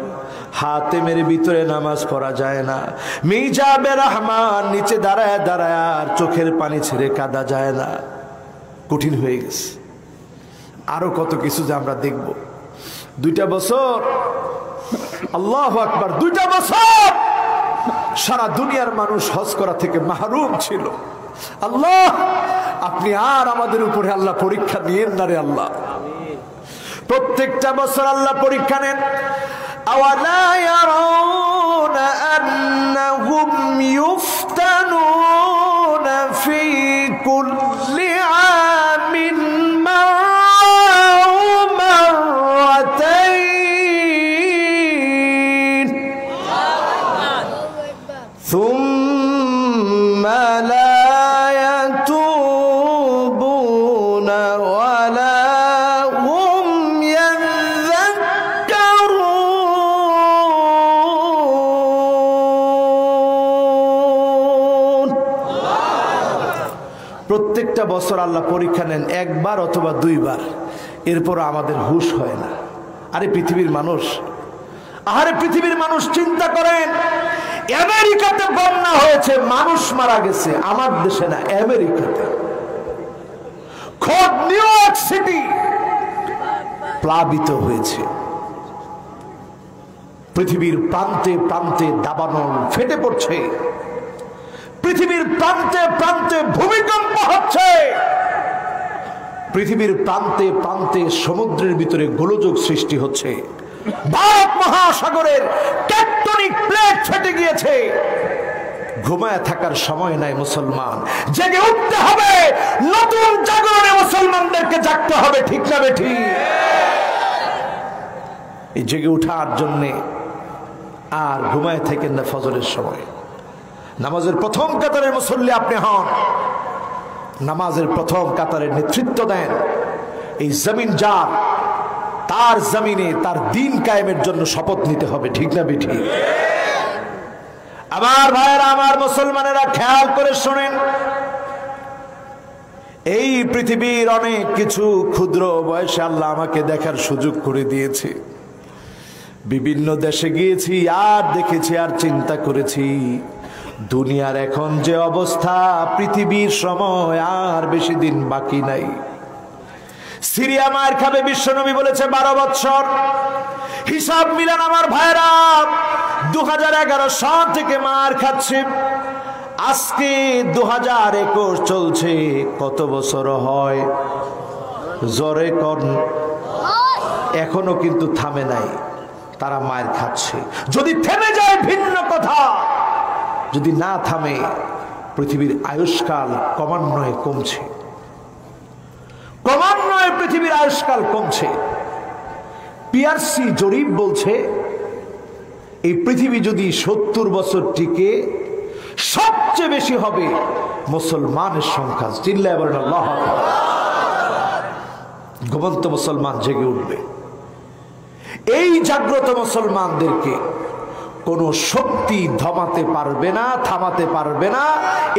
হাতেমের ভিতরে নামাজ পড়া যায় না। মিজাবে রহমান নিচে দাঁড়ায় দাঁড়ায় আর চোখের পানি ছেড়ে কাঁদা যায় না। কঠিন হয়ে গেছে। আরো কত কিছু যে আমরা দেখব। 2টা বছর, আল্লাহু আকবার, 2টা বছর সারা দুনিয়ার মানুষ হজ করা থেকে মাহরুম ছিল। আল্লাহ, আপনি আর আমাদের উপরে আল্লাহ পরীক্ষা নিয়েন না রে আল্লাহ। প্রত্যেকটা বছর আল্লাহ পরীক্ষা নেন। আওয়ালা ইয়ারাউনা আন্নাহুম ইফতানুনা ফি কুল্লি আমিন মাররাতাইন সুম্মা লা ইয়াতুবুনা ওয়ালা প্রত্যেকটা বছর আল্লাহ পরীক্ষা নেন, একবার অথবা 2বার, এরপর আমাদের হুঁশ হয় না। আরে পৃথিবীর মানুষ, আরে পৃথিবীর মানুষ চিন্তা করেন, আমেরিকাতে বন্যা হয়েছে, মানুষ মারা গেছে, আমার দেশে না, আমেরিকাতে। খোদ নিউ ইয়র্ক সিটি প্লাবিত হয়েছে। পৃথিবীর প্রান্তে প্রান্তে দাবানল ফেটে পড়ছে, পৃথিবীর প্রান্তে প্রান্তে ভূমিকম্প হচ্ছে, পৃথিবীর প্রান্তে প্রান্তে সমুদ্রের ভিতরে গোলযোগ সৃষ্টি হচ্ছে, ভারত মহাসাগরের টেকটনিক প্লেট ফেটে গিয়েছে। ঘুমায় থাকার সময় নাই মুসলমান, জেগে উঠতে হবে, নতুন জাগরণে মুসলমানদেরকে জাগতে হবে, ঠিক না বেঠি? এই জেগে উঠার জন্যে আর ঘুমায় থাকেন না। ফজরের সময় নামাজের প্রথম কাতারের মুসল্লি আপনি হন, নামাজের প্রথম কাতারের নেতৃত্ব দেন। এই জমিন যার, তার জমিনে তার দিন কায়েমের জন্য শপথ নিতে হবে, ঠিক না বেঠি? আমার ভাইয়েরা, আমার মুসলমানেরা, খেয়াল করে শোনেন, এই পৃথিবীর অনেক কিছু ক্ষুদ্র বয়সে আল্লাহ আমাকে দেখার সুযোগ করে দিয়েছে। বিভিন্ন দেশে গিয়েছি, আর দেখেছি, আর চিন্তা করেছি, দুনিয়ার এখন যে অবস্থা, পৃথিবীর সময় আর বেশি দিন বাকি নাই। সিরিয়া মার খাবে, বিশ্বনবী বলেছে 12 বছর। হিসাব মিলান আমার ভাইরা, 2011 সাল থেকে মার খাচ্ছে, আজকে 2021 চলছে, কত বছর হয়? জোরে কোন? এখনো কিন্তু থামে নাই, তারা মায়ের খাচ্ছে। যদি থেমে যায় ভিন্ন কথা, যদি না থামে, পৃথিবীর আয়ুষ্কাল ক্রমান্বয়ে কমছে, ক্রমান্বয়ে পৃথিবীর আয়ুষ্কাল কমছে। পিআরসি জরিপ বলছে, এই পৃথিবী যদি 70 বছর টিকে, সবচেয়ে বেশি হবে মুসলমানের সংখ্যা। চিল্লায় বলেন আল্লাহু আকবার। ঘুমন্ত মুসলমান জেগে উঠবে। এই জাগ্রত মুসলমানদেরকে কোন শক্তি দমাতে পারবে না, থামাতে পারবে না।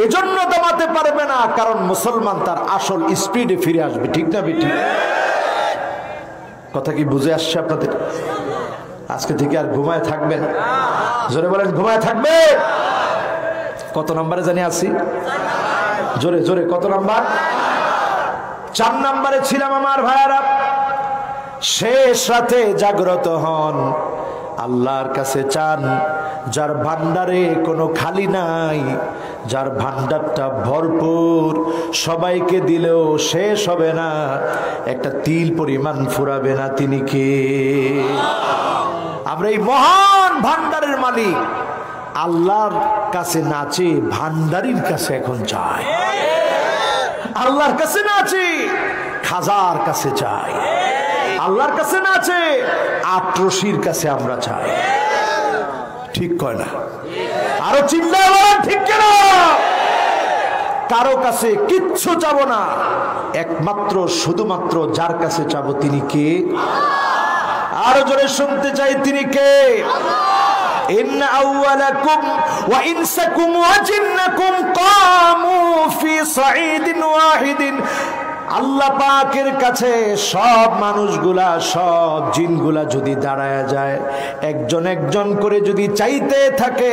এজন্য দমাতে পারবে না কারণ মুসলমান তার আসল স্পিডে ফিরে আসবে, ঠিক না বেটি? কথা কি বুঝে আসছে আপনাদের? আজকে থেকে আর ঘুমায় থাকবেন? জোরে বলেন, ঘুমায় থাকবে? কত নম্বরে জানি আছি? জোরে জোরে, কত নাম্বার? 4 নম্বরে ছিলাম আমার ভাইয়ারা। শেষ রাতে জাগ্রত হন, আল্লাহর কাছে চান, যার ভান্ডারে কোনো খালি নাই, যার ভান্ডারটা ভরপুর, সবাইকে দিলেও শেষ হবে না, একটা তিল পরিমাণ ফুরাবে না। তিনি কে? আমরা এই মহান ভান্ডারের মালিক আল্লাহর কাছে নাচে, ভান্ডারির কাছে এখন চাই। আল্লাহর কাছে নাচে, খাজার কাছে চাই। আল্লাহর কাছে নাচে, আটরশির কাছে আমরা চাই। ঠিক কয় না? আরো চিন্তা করেন, ঠিক কেনা? কারো কাছে কিচ্ছু চাবো না, একমাত্র শুধুমাত্র যার কাছে চাবো, তিনি কে? আরো জোরে শুনতে চাই, তিনি কে? ইন্না আউওয়ালাকুম ওয়া ইনসাকুম ওয়া জিন্নাকুম কামু ফি সাঈদিন ওয়াহিদিন। আল্লাহ পাকের কাছে সব মানুষগুলা, সব জিনগুলা যদি দাঁড়ায় যায়, একজন একজন করে যদি চাইতে থাকে,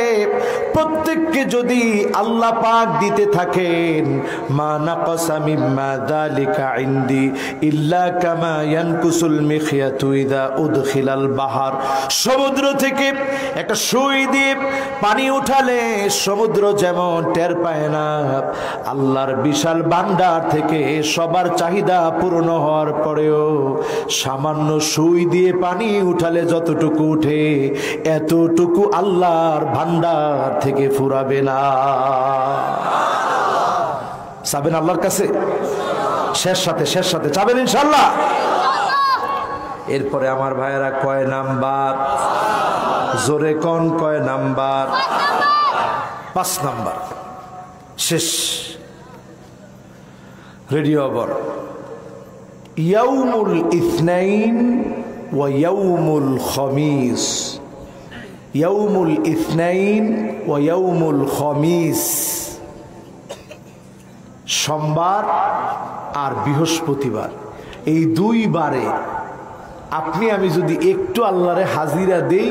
প্রত্যেককে যদি আল্লাহ পাক দিতে থাকেন, মা নাকাসা মিম্মা যালিকা ইনদি ইল্লা কামা ইয়ানকুসুল মিখয়াতু ইযা উদখিলাল বাহার। সমুদ্র থেকে একটা সুই দিয়ে পানি উঠালে সমুদ্র যেমন টের পায় না, আল্লাহর বিশাল ভান্ডার থেকে সবার চাহিদা পূর্ণ হওয়ার পরেও সামান্য সুই দিয়ে পানি উঠালে যতটুকু উঠে এতটুকু আল্লাহর ভান্ডার থেকে ফুরাবে না। চাবেন আল্লাহর কাছে? শেষ সাথে চাবেন ইনশাআল্লাহ? এরপরে আমার ভাইয়েরা কয় নাম্বার? জোরে কোন কয় নাম্বার? 5 নাম্বার। শেষ। রেডিও বল। ইয়াউমুল ইথনাইন ওয়া ইয়াউমুল খামিস। ইয়াউমুল ইথনাইন ওয়া ইয়াউমুল খামিস, সোমবার আর বৃহস্পতিবার, এই 2 বারে আপনি আমি যদি একটু আল্লাহরে হাজিরা দেই,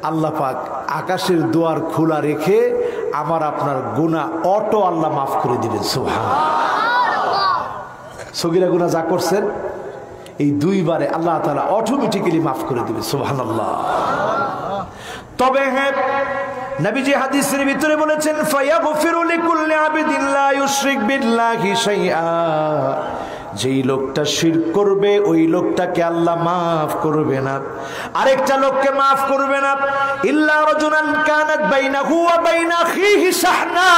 আল্লাহ পাক আকাশের দুয়ার খোলা রেখে আমার আপনার গুনাহ অটো আল্লাহ মাফ করে দিবেন। সুবহানাল্লাহ। সগীরা গুনাহ যা করছেন এই 2 বারে আল্লাহ তাআলা অটোমেটিক্যালি মাফ করে দিবেন। সুবহানাল্লাহ। তবে হ্যাঁ, নবীজি হাদিসের ভিতরে বলেছেন, ফায়াগফিরু লিকুল্লি আবদিন লা ইউশরিক বিল্লাহি শাইআ। যেই লোকটা শিরক করবে ওই লোকটাকে আল্লাহ মাফ করবে না, আরেকটা লোককে মাফ করবে না। ইল্লা রাজুলান কানাত বাইনাহু ওয়া বাইনা আখিহি শাহনা।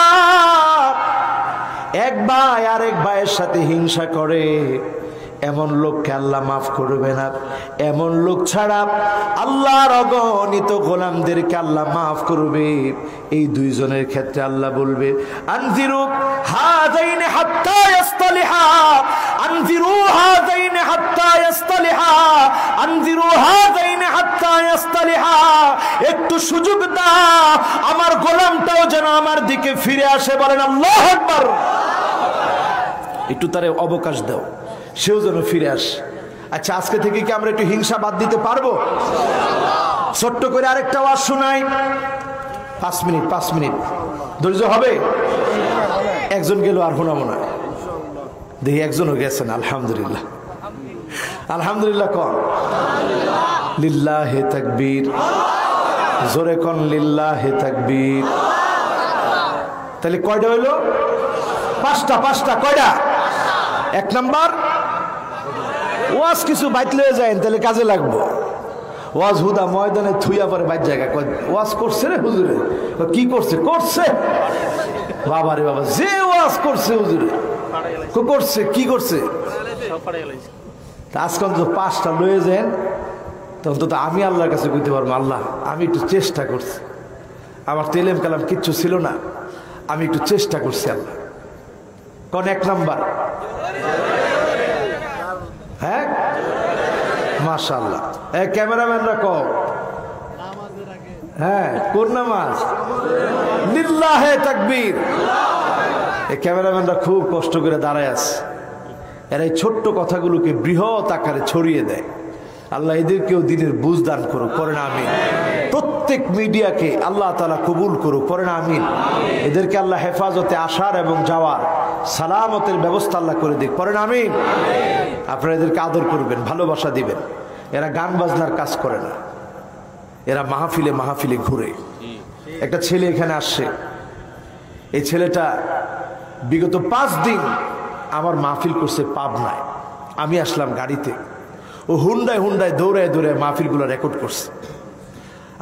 এক ভাই আরেক ভাইয়ের সাথে হিংসা করে, এমন লোককে আল্লাহ মাফ করবে না। এমন লোক ছাড়া আল্লাহর অগণিত গোলামদেরকে আল্লাহ মাফ করবে। এই 2 জনের ক্ষেত্রে আল্লাহ বলবে, আনজিরু হাযাইনি হাত্তা ইস্তালিহা, আনজিরু হাযাইনি হাত্তা ইস্তালিহা, আনজিরু হাযাইনি হাত্তা ইস্তালিহা। একটু সুযোগ দাও আমার গোলামটাও যেন আমার দিকে ফিরে আসে। বলেন আল্লাহু আকবার। একটু তারে অবকাশ দাও, সেও যেন ফিরে আসে। আচ্ছা, আজকে থেকে কি আমরা একটু হিংসা বাদ দিতে পারবো? ছোট্ট করে আরেকটা ওয়াজ শোনাই। 5 মিনিট ধৈর্য হবে? একজন গেল, আর শোনাবো না। দেখি একজনও গেছেন। আলহামদুলিল্লাহ, আলহামদুলিল্লাহ কন। লিল্লাহে তাকবীর। জোরে কন লিল্লাহে তাকবীর। তাহলে কয়টা হইলো? 5টা। কয়টা? 1 নাম্বার, ওয়াজ কিছু বাইত লয়ে যায় তাহলে কাজে লাগবো। ওয়াজ হুদা ময়দানে থুইয়া পরে বাইর জায়গা ওয়াজ করছে রে হুজুরে। কি করছে? বাবা রে বাবা, যে ওয়াজ করছে হুজুরে করছে, কি করছে? আজকাল তো 5টা লয়ে যান, তখন তো আমি আল্লাহর কাছে কইতে পারবো, আল্লাহ আমি একটু চেষ্টা করছি, আমার তেলেম কালাম কিচ্ছু ছিল না, আমি একটু চেষ্টা করছি আল্লাহ। কোন 1 নাম্বার? হ্যাঁ, মাশাআল্লাহ। ক্যামেরাম্যানরা কম। হ্যাঁ, কোন নামাজ? লিল্লাহে তাকবীর। এই ক্যামেরাম্যানরা খুব কষ্ট করে দাঁড়ায় আছে। এরা এই ছোট্ট কথাগুলোকে বৃহৎ আকারে ছড়িয়ে দেয়। আল্লাহ এদেরকেও দিনের বুঝ দান করুক, পড়েন আমিন। প্রত্যেক মিডিয়াকে আল্লাহ তাআলা কবুল করুক, পড়েন আমিন। এদেরকে আল্লাহ হেফাজতে আসার এবং যাওয়ার সালামতের ব্যবস্থা আল্লাহ করে দিক, পড়েন আমিন। আপনারা এদেরকে আদর করবেন, ভালোবাসা দিবেন। এরা গান বাজনার কাজ করে না, এরা মাহফিলে ঘুরে। একটা ছেলে এখানে আসছে, এই ছেলেটা বিগত 5 দিন আমার মাহফিল করছে পাবনায়। আমি আসলাম গাড়িতে, ও হুন্ডায় দৌড়ায় মাহফিলগুলো রেকর্ড করছে।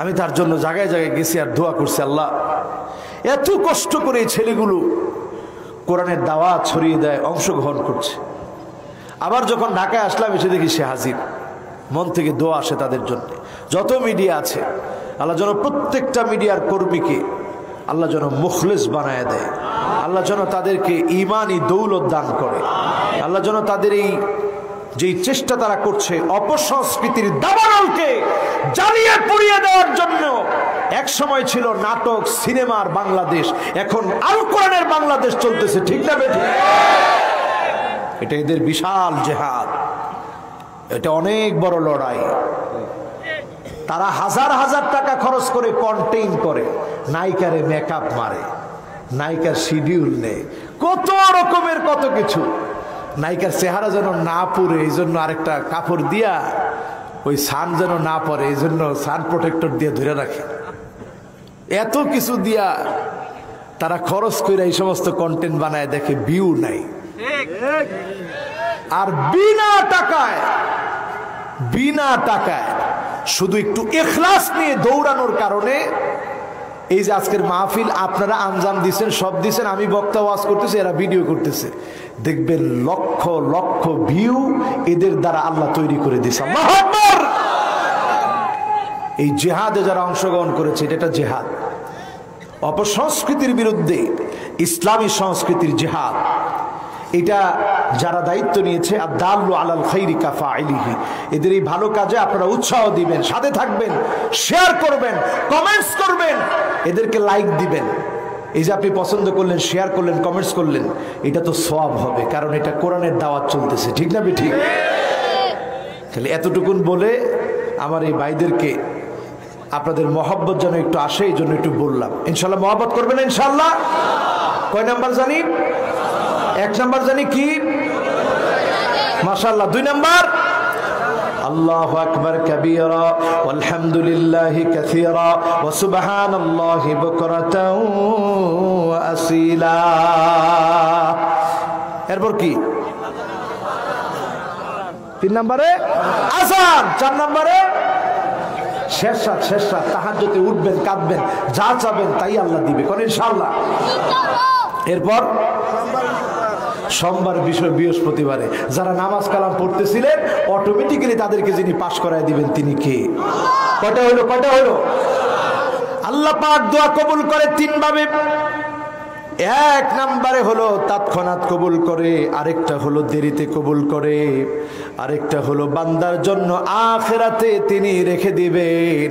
আমি তার জন্য জায়গায় গেছি আর দোয়া করছি, আল্লাহ এত কষ্ট করে এই ছেলেগুলো কোরআনের দাওয়াত ছড়িয়ে দেয়, অংশগ্রহণ করছে। আবার যখন ঢাকায় আসলাম এসে দেখি সে হাজির। মন থেকে দোয়া আসে তাদের জন্য। যত মিডিয়া আছে আল্লাহ যেন প্রত্যেকটা মিডিয়ার কর্মীকে আল্লাহ যেন মুখলেস বানায় দেয়, আল্লাহ যেন তাদেরকে ঈমানি দৌলত দান করে, আল্লাহ যেন তাদের এই যেই চেষ্টা তারা করছে অপসংস্কৃতির দাবানলকে জ্বালিয়ে পুড়িয়ে দেওয়ার জন্য। এক সময় ছিল নাটক সিনেমার বাংলাদেশ, এখন আল কোরআনের বাংলাদেশ চলতেছে, ঠিক না বেঠিক? এটা এদের বিশাল জেহাদ, এটা অনেক বড় লড়াই। তারা হাজার হাজার টাকা খরচ করে কন্টেইন করে, নায়িকারে মেকআপ মারে, নায়িকার শিডিউল নেই, কত রকমের কত কিছু। নায়িকার চেহারা যেন না পুড়ে এই জন্য আরেকটা কাপড় দিয়া, ওই সান যেন না পড়ে এই জন্য সান প্রোটেক্টর দিয়ে ধরে রাখে। এত কিছু দিয়া তারা খরচ করে এই সমস্ত কন্টেন্ট বানায়, দেখে ভিউ নাই। আর বিনা টাকায় শুধু একটু ইখলাস নিয়ে দৌড়ানোর কারণে এই যে আজকের মাহফিল আপনারা আঞ্জাম দিচ্ছেন, সব দিচ্ছেন, আমি বক্তা ওয়াজ করতেছি, এরা ভিডিও করতেছে, দেখবেন লক্ষ লক্ষ ভিউ এদের দ্বারা আল্লাহ তৈরি করে দিয়েছে। আল্লাহু আকবার। এই জিহাদে যারা অংশগ্রহণ করেছে, এটা জেহাদ, অপসংস্কৃতির বিরুদ্ধে ইসলামী সংস্কৃতির জিহাদ। এটা যারা দায়িত্ব নিয়েছে, আদ-দাল্লু আলাল খাইরি কাফাইলিহি, এদের এই ভালো কাজে আপনারা উৎসাহ দিবেন, সাথে থাকবেন, শেয়ার করবেন, কমেন্টস করবেন, এদেরকে লাইক দিবেন। এই যে আপনি পছন্দ করলেন, শেয়ার করলেন, কমেন্টস করলেন, এটা তো সওয়াব হবে, কারণ এটা কোরআনের দাওয়াত চলতেছে, ঠিক না ঠিক? তাহলে এতটুকুন বলে আমার এই ভাইদেরকে আপনাদের মহব্বত যেন একটু আসে, এই জন্য একটু বললাম। ইনশাল্লাহ মহব্বত করবেন ইনশাল্লাহ। কয় নাম্বার জানি? 1 নাম্বার জানি কি? মাশাআল্লাহ। 2 নাম্বার, আল্লাহু আকবার কাবীরা ওয়ালহামদুলিল্লাহি কাসীরা ওয়া সুবহানাল্লাহি বুকরাতাও ওয়া আসীলা। এরপর কি? 3 নম্বরে আযান, 4 নম্বরে শেষ রাত তাহাজ্জুদে উঠবেন, কাঁদবেন, যা চাবেন তাই আল্লাহ দিবে, কোন ইনশাআল্লাহ। এরপর সোমবার, বৃহস্পতিবারে যারা নামাজ কালাম পড়তেছিলেন, অটোমেটিক্যালি তাদেরকে যিনি পাশ করায় দিবেন তিনি কে? কয়টা হলো? আল্লাহ পাক দোয়া কবুল করে 3 ভাবে। 1 নম্বরে হলো তৎক্ষণাৎ কবুল করে, আরেকটা হলো দেরিতে কবুল করে, আরেকটা হলো বান্দার জন্য আখিরাতে তিনি রেখে দিবেন।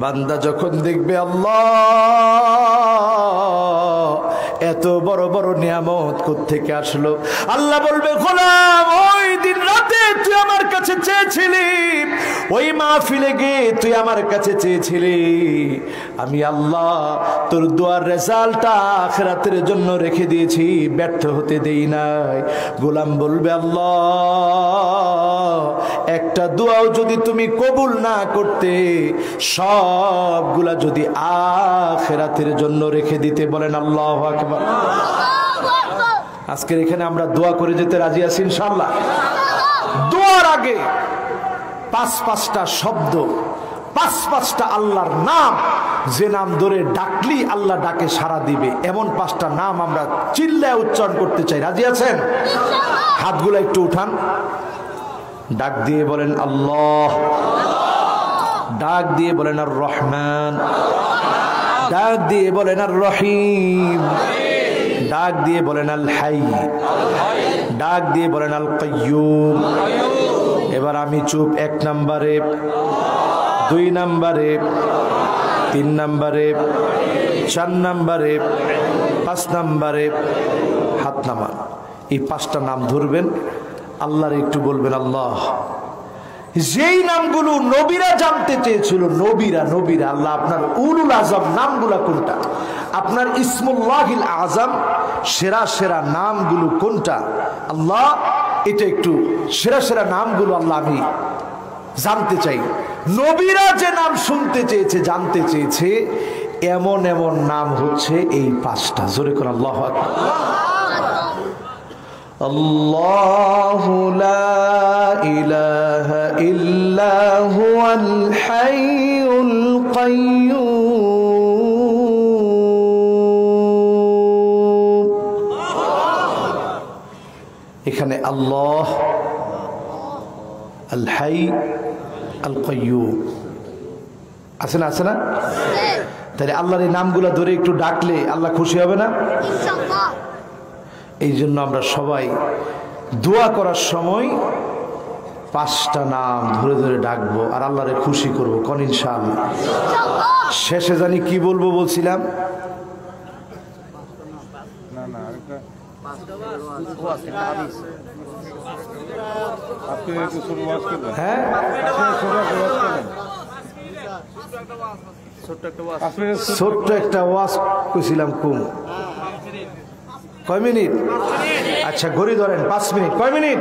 বান্দা যখন দেখবে আল্লাহ এত বড় বড় নিয়ামত কোত্থেকে আসলো, আল্লাহ বলবে, গোলাম ওই দিন রাতে তুই আমার কাছে চেয়েছিলি, ওই মাহফিলে গিয়ে তুই আমার কাছে চেয়েছিলি, আমি আল্লাহ তোর দোয়ার রেজাল্টটা আখিরাতের জন্য রেখে দিয়েছি, ব্যর্থ হতে দেই নাই। গোলাম বলবে, আল্লাহ একটা দোয়াও যদি তুমি কবুল না করতে, সবগুলা যদি আখিরাতের জন্য রেখে দিতে, বলেন আল্লাহু আকবার। আজকের এখানে আমরা দোয়া করে যেতে রাজি আছি ইনশাআল্লাহ। দোয়ার আগে 5-5টা শব্দ, 5-5টা আল্লাহর নাম, যে নাম ধরে ডাকলি আল্লাহ ডাকে সাড়া দিবে, এমন 5টা নাম আমরা চিল্লায় উচ্চারণ করতে চাই। রাজি আছেন? হাতগুলো একটু উঠান, ডাক দিয়ে বলেন আল্লাহ, ডাক দিয়ে বলেন আর রহমান, ডাক দিয়ে বলেন আর রহিম, ডাক দিয়ে বলেন আল হাই, ডাক দিয়ে বলেন আল কাইয়ুম। এবার আমি চুপ। 1 নম্বরে, 2 নম্বরে, 3 নম্বরে, 4 নম্বরে, 5 নম্বরে হাত নামান। এই 5টা নাম ধরবেন, আল্লাহর একটু বলবেন আল্লাহ। যেই নামগুলো নবীরা জানতে চেয়েছিল, নবীরা, আল্লাহ আপনার উলুল আজম নামগুলা কোনটা, আপনার ইসমুল্লাহিল আজম সেরা নামগুলো কোনটা, আল্লাহ এটা একটু সেরা নামগুলো আল্লাহ আমি জানতে চাই। নবীরা যে নাম শুনতে চেয়েছে, জানতে চেয়েছে, এমন নাম হচ্ছে এই 5টা। জোরে করে আল্লাহু আকবার। আল্লাহু লা ইলাহা ইল্লা হুয়াল হাইয়ুল কাইয়্যুম। এখানে আল্লাহ, আল হাই, আল কাইয়্যুম আছে না? তাহলে আল্লাহর এই নামগুলো ধরে একটু ডাকলে আল্লাহ খুশি হবে না? ইনশাআল্লাহ। এই জন্য আমরা সবাই দোয়া করার সময় 5টা নাম ধরে ধরে ডাকবো আর আল্লাহরে খুশি করবো, কোন ইনশাআল্লাহ। শেষে জানি কি বলবো বলছিলাম, হ্যাঁ ছোট্ট একটা ওয়াজ কইছিলাম কুম কয় মিনিট? আচ্ছা ঘড়ি ধরেন 5 মিনিট। কয় মিনিট?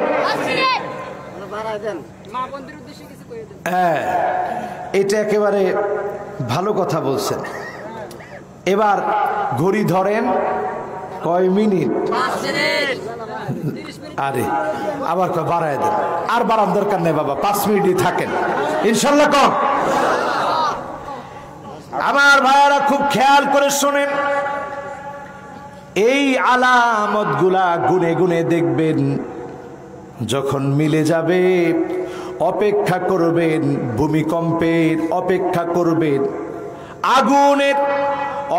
হ্যাঁ, এটা একেবারে ভালো কথা বলছেন। এবার ঘড়ি ধরেন কয় মিনিট? আরে আবার বাড়ায় দেন। আর বাড়ার দরকার নেই বাবা, 5 মিনিটই থাকেন ইনশাল্লাহ। কম আমার ভাইয়ারা খুব খেয়াল করে শোনেন, এই আলামত গুলা গুনে গুনে দেখবেন, যখন মিলে যাবে অপেক্ষা করবেন, ভূমিকম্পের অপেক্ষা করবেন, আগুনের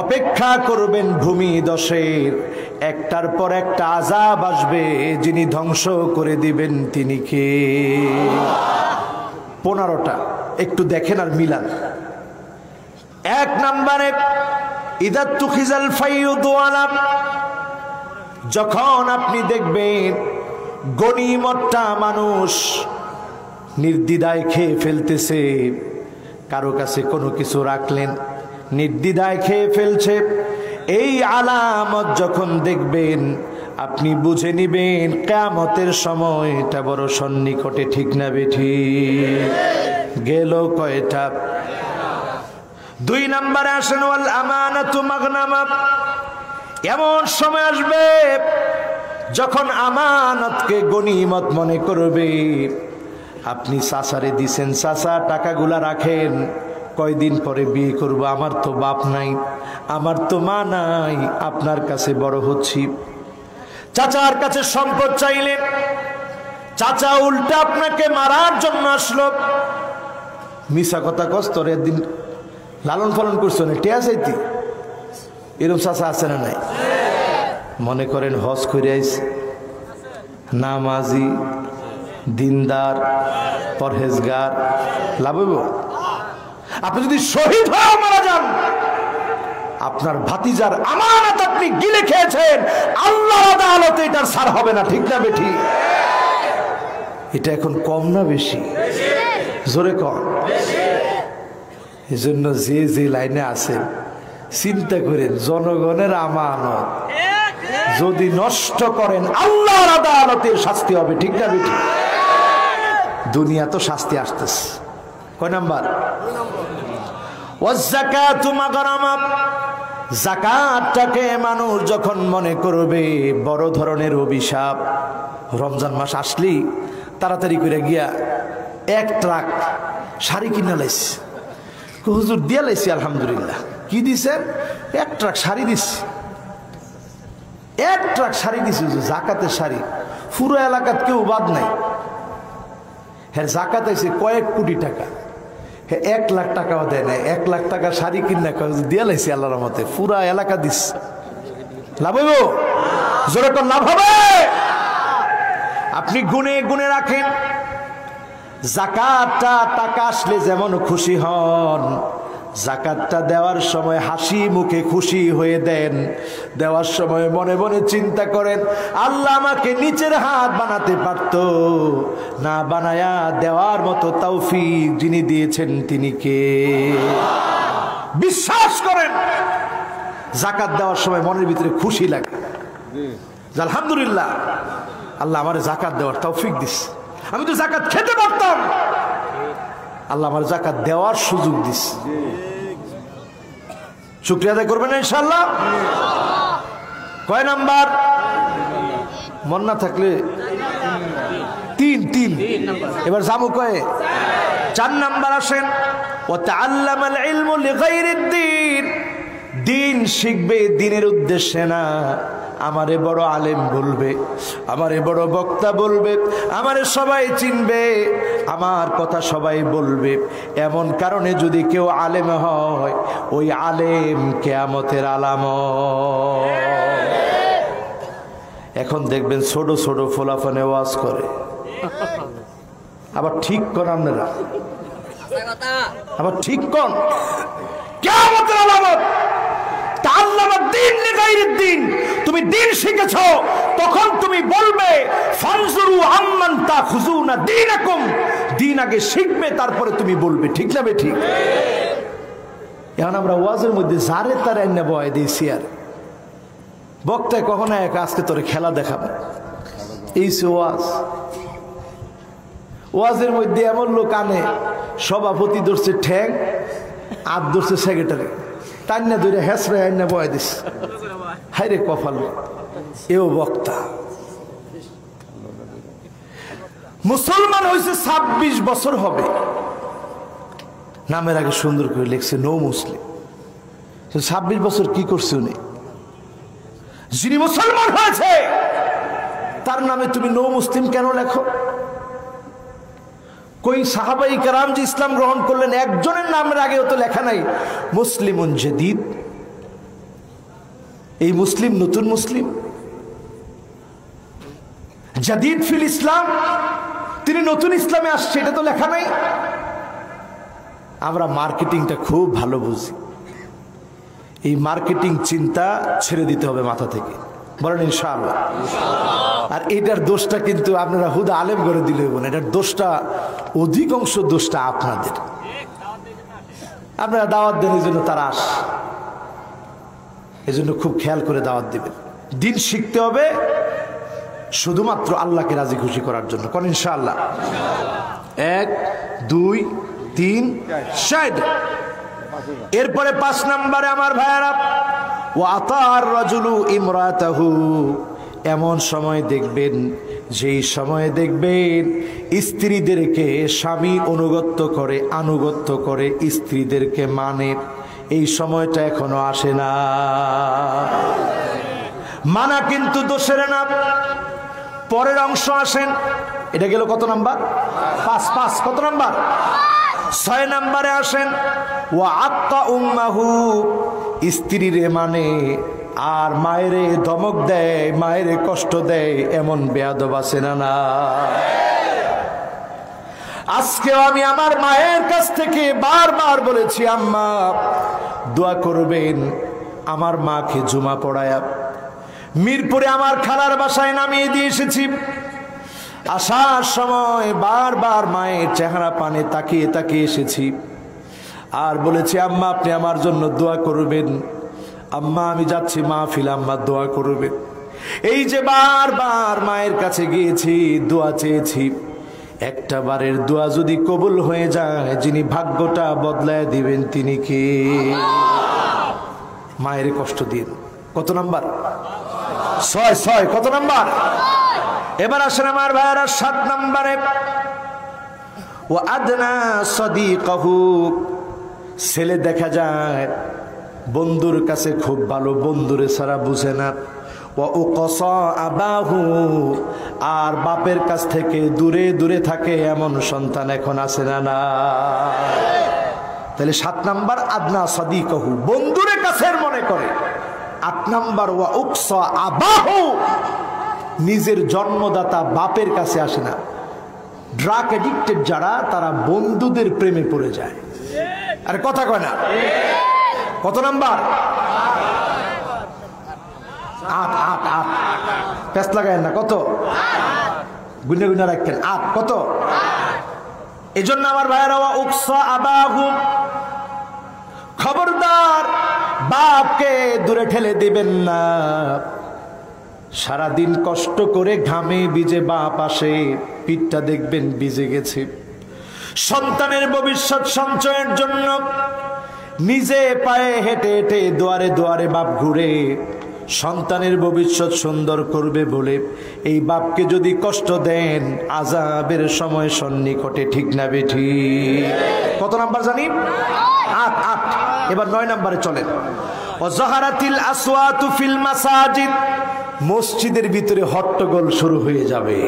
অপেক্ষা করবেন, ভূমিধসের একটার পর একটা আযাব আসবে, যিনি ধ্বংস করে দিবেন তিনি কে? 15টা একটু দেখেন আর মিলান। 1 নম্বরে ইদা তুখিজাল ফাইয়ুদু আলাম, যখন আপনি দেখবেন গনিমতটা মানুষ নির্দ্বিধায় খেয়ে ফেলতেছে, কারো কাছে কোনো কিছু রাখলেন নির্দ্বিধায় খেয়ে ফেলছে, এই আলামত যখন দেখবেন আপনি বুঝে নিবেন কিয়ামতের সময়টা বড় সন্নিকটে। ঠিক না বেঠিক? গেল কয়টা? 2 নম্বরে আসেন ওয়াল আমানাতু মাগনামা, এমন সময় আসবে যখন আমানতকে গনিমত মনে করবে। আপনি চাচারে দিছেন, চাচা টাকাগুলা রাখেন, কয়দিন পরে বিয়ে করব, আমার তো বাপ নাই, আমার তো মা নাই, আপনার কাছে বড় হচ্ছি। চাচার কাছে সম্পদ চাইলেন, চাচা উল্টা আপনাকে মারার জন্য আসলো। মিশা কথা কস্তরে একদিন লালন পালন করছো না, টিয়া চাইতি, এরকম চাচা আছে না নাই? মনে করেন হজ করে আইছে, নামাজি, দিনদার, পরহেজগার, লাভ হইব? আপনি যদি শহীদ হয়ে মারা যান, আপনার ভাতিজার আমানত আপনি গিলে খেয়েছেন, আল্লাহর আদালতে এটার ছাড় হবে না। ঠিক না বেঠি? এটা এখন কম না বেশি? জোরে কম। এজন্য যে যে লাইনে আছেন চিন্তা করেন, জনগণের আমানত যদি নষ্ট করেন আল্লাহর আদালতের শাস্তি হবে। ঠিক না বেঠি? দুনিয়া তো শাস্তি আসতেছে। কয় নাম্বার? ওয়াজ্জাকাতু মাগরামা, যাকাতটাকে মানুষ যখন মনে করবে বড় ধরনের অভিশাপ। রমজান মাস আসলেই তাড়াতাড়ি করে গিয়া 1 ট্রাক শাড়ি কিনা লাইছে, হুজুর দিয়া লাইছি, আলহামদুলিল্লাহ। কি দিছেন? 1 ট্রাক শাড়ি দিছি, 1 ট্রাক শাড়ি দিছি হুজুর, যাকাতের শাড়ি। পুরো এলাকাত কেউ বাদ নাই। হ্যাঁ, যাকাত আছে কয়েক কোটি টাকা, 1 লাখ টাকাও দেয় না। 1 লাখ টাকা শাড়ি কিনা দিয়া লাইছি আল্লাহর রহমতে, পুরা এলাকা দিস। লাভ হইব? জোরে কোন লাভ হবে? আপনি গুনে গুনে রাখেন, যাকাতটা টাকা আসলে যেমন খুশি হন, যাকাতটা দেওয়ার সময় হাসি মুখে খুশি হয়ে দেন। দেওয়ার সময় মনে মনে চিন্তা করেন, আল্লাহ আমাকে নিচের হাত বানাতে পারতো, না বানায়া দেওয়ার মতো তৌফিক যিনি দিয়েছেন তিনি কে? বিশ্বাস করেন, যাকাত দেওয়ার সময় মনের ভিতরে খুশি লাগে, আলহামদুলিল্লাহ আল্লাহ আমার যাকাত দেওয়ার তৌফিক দিস। আমি তো যাকাত খেতে পারতাম, আল্লাহ আমার যাকাত দেওয়ার সুযোগ দিস। শুকরিয়া আদায় করবেন ইনশাআল্লাহ। কয় নাম্বার? মন না থাকলে 3 এবার যাবো কয়ে? 4 নাম্বার আসেন, ওয়া তাআল্লামাল ইলমু লিগাইরিদ দ্বীন, দিন শিখবে দিনের উদ্দেশ্যে না। আমারে বড় আলেম বলবে, আমারে বড় বক্তা বলবে, আমারে সবাই চিনবে, আমার কথা সবাই বলবে, এমন কারণে যদি কেউ আলেম হয়, ওই আলেম কিয়ামতের আলামত। এখন দেখবেন ছোট ছোট ফোলাফানে ওয়াজ করে, আবার ঠিক কর আপনারা, আবার ঠিক কর, কিয়ামতের আলামত। তুমি দিন শিখেছ, তখন তুমি বলবে ফানজুরু আম্মান তাখুযুনা দীনাকুম, দিন আগে শিখবে তারপরে তুমি বলবে। ঠিক না বেঠিক? এখন আমরা ওয়াজের মধ্যে যারে তার এনে বয় দিয়েছি আর বক্তায় কখনো এক আজকে তোরে খেলা দেখাবো এই ওয়াজ ওয়াজের মধ্যে এমন লোক আনে সভাপতি ধরছে ঠ্যাং আর ধরছে সেক্রেটারি টান্না ধরে হেসরে আইনা বয় দিস হাই রে কপাল এও বক্তা মুসলমান হয়েছে 26 বছর হবে নামের আগে সুন্দর করে লিখছে নো মুসলিম 26 বছর কি করছে উনি যিনি মুসলমান হয়েছে তার নামে তুমি নো মুসলিম কেন লেখো কই সাহাবাই কেরাম যে ইসলাম গ্রহণ করলেন একজনের নামের আগেও তো লেখা নাই মুসলিমুন জাদীদ এই মুসলিম নতুন মুসলিম জাদীদ ফিল ইসলাম তিনি নতুন ইসলামে আসছে এটা তো লেখা নাই আমরা মার্কেটিংটা খুব ভালো বুঝি এই মার্কেটিং চিন্তা ছেড়ে দিতে হবে মাথা থেকে বলেন ইনশাআল্লাহ আর এটার দোষটা কিন্তু আপনারা হুদা আলেম করে দিলে বলেন এটার দোষটা অধিকাংশ দোষটা আপনাদের আপনারা দাওয়াত দেন এই জন্য তারা আস এজন্য খুব খেয়াল করে দাওয়াত দিবেন দিন শিখতে হবে শুধুমাত্র আল্লাহকে রাজি খুশি করার জন্য কোন ইনশাআল্লাহ 1 2 3 4 এরপরে 5 নম্বরে আমার ভাইয়েরা ওয়া আতার রাজুলু ইমরাতাহু এমন সময় দেখবেন যেই সময় দেখবেন স্ত্রীদেরকে স্বামী আনুগত্য করে স্ত্রীদেরকে মানে এই সময়টা এখনো আসে না মানা কিন্তু দোষের না পরের অংশ আসেন এটা গেল কত নাম্বার 5 কত নাম্বার 6 নম্বরে আসেন ওয়া আক্কা উম্মাহু স্ত্রীরে মানে আর মায়েরে ধমক দেয় মায়েরে কষ্ট দেয় এমন বেয়াদব আছে না আজকেও আমি আমার মায়ের কাছ থেকে বারবার বলেছি আম্মা দোয়া করবেন আমার মাকে জুমা পড়ায়া মিরপুরে আমার খালার বাসায় নামিয়ে দিয়ে এসেছি আসার সময় বারবার মায়ের চেহারা পানে তাকিয়ে এসেছি আর বলেছি আম্মা আপনি আমার জন্য দোয়া করবেন আম্মা আমি যাচ্ছি মাহফিল আম্মা দোয়া করবেন এই যে বারবার মায়ের কাছে গিয়েছি দোয়া চেয়েছি একটা বারের দোয়া যদি কবুল হয়ে যায় যিনি ভাগ্যটা বদলায় দিবেন তিনি কে মায়ের কষ্ট দিন কত নাম্বার 6 কত নাম্বার এবার আসেন আমার ভাইয়েরা 7 নম্বরে ও আদনা সাদিকাহু ছেলে দেখা যায় বন্ধুর কাছে খুব ভালো বন্ধুরে ছাড়া বুঝে না ও উকসা আবাহু আর বাপের কাছ থেকে দূরে থাকে এমন সন্তান এখন আছে না তাহলে 7 নাম্বার আদনা সাদিকাহু বন্ধুরে কাছের মনে করে 8 নাম্বার ওয়া উকসা আবাহু নিজের জন্মদাতা বাপের কাছে আসে না ড্রাগ এডিক্টেড যারা তারা বন্ধুদের প্রেমে পড়ে যায় আরে কথা কয় না কত নাম্বার 8 পেস লাগায় না কত গুনে রাখেন 8 কত এই জন্য আমার ভাইয়েরা উকসা আবাহু খবরদার বাপকে দূরে ঠেলে দিবেন না সারাদিন কষ্ট করে ঘামে ভিজে বাপ আসে পিঠটা দেখবেন ভিজে গেছে সন্তানের ভবিষ্যৎ সঞ্চয়ের জন্য নিজে পায়ে হেঁটে দুয়ারে বাপ ঘুরে সন্তানের ভবিষ্যৎ সুন্দর করবে বলে এই বাপকে যদি কষ্ট দেন আযাবের সময় সন্নিকটে ঠিক না বেঠি কত নাম্বার জানি 8 এবার 9 নম্বরে চলেন ওয়াজাহারাতিল আসওয়াতু ফিল মাসাজিদ মসজিদের ভিতরে হট্টগোল শুরু হয়ে যাবে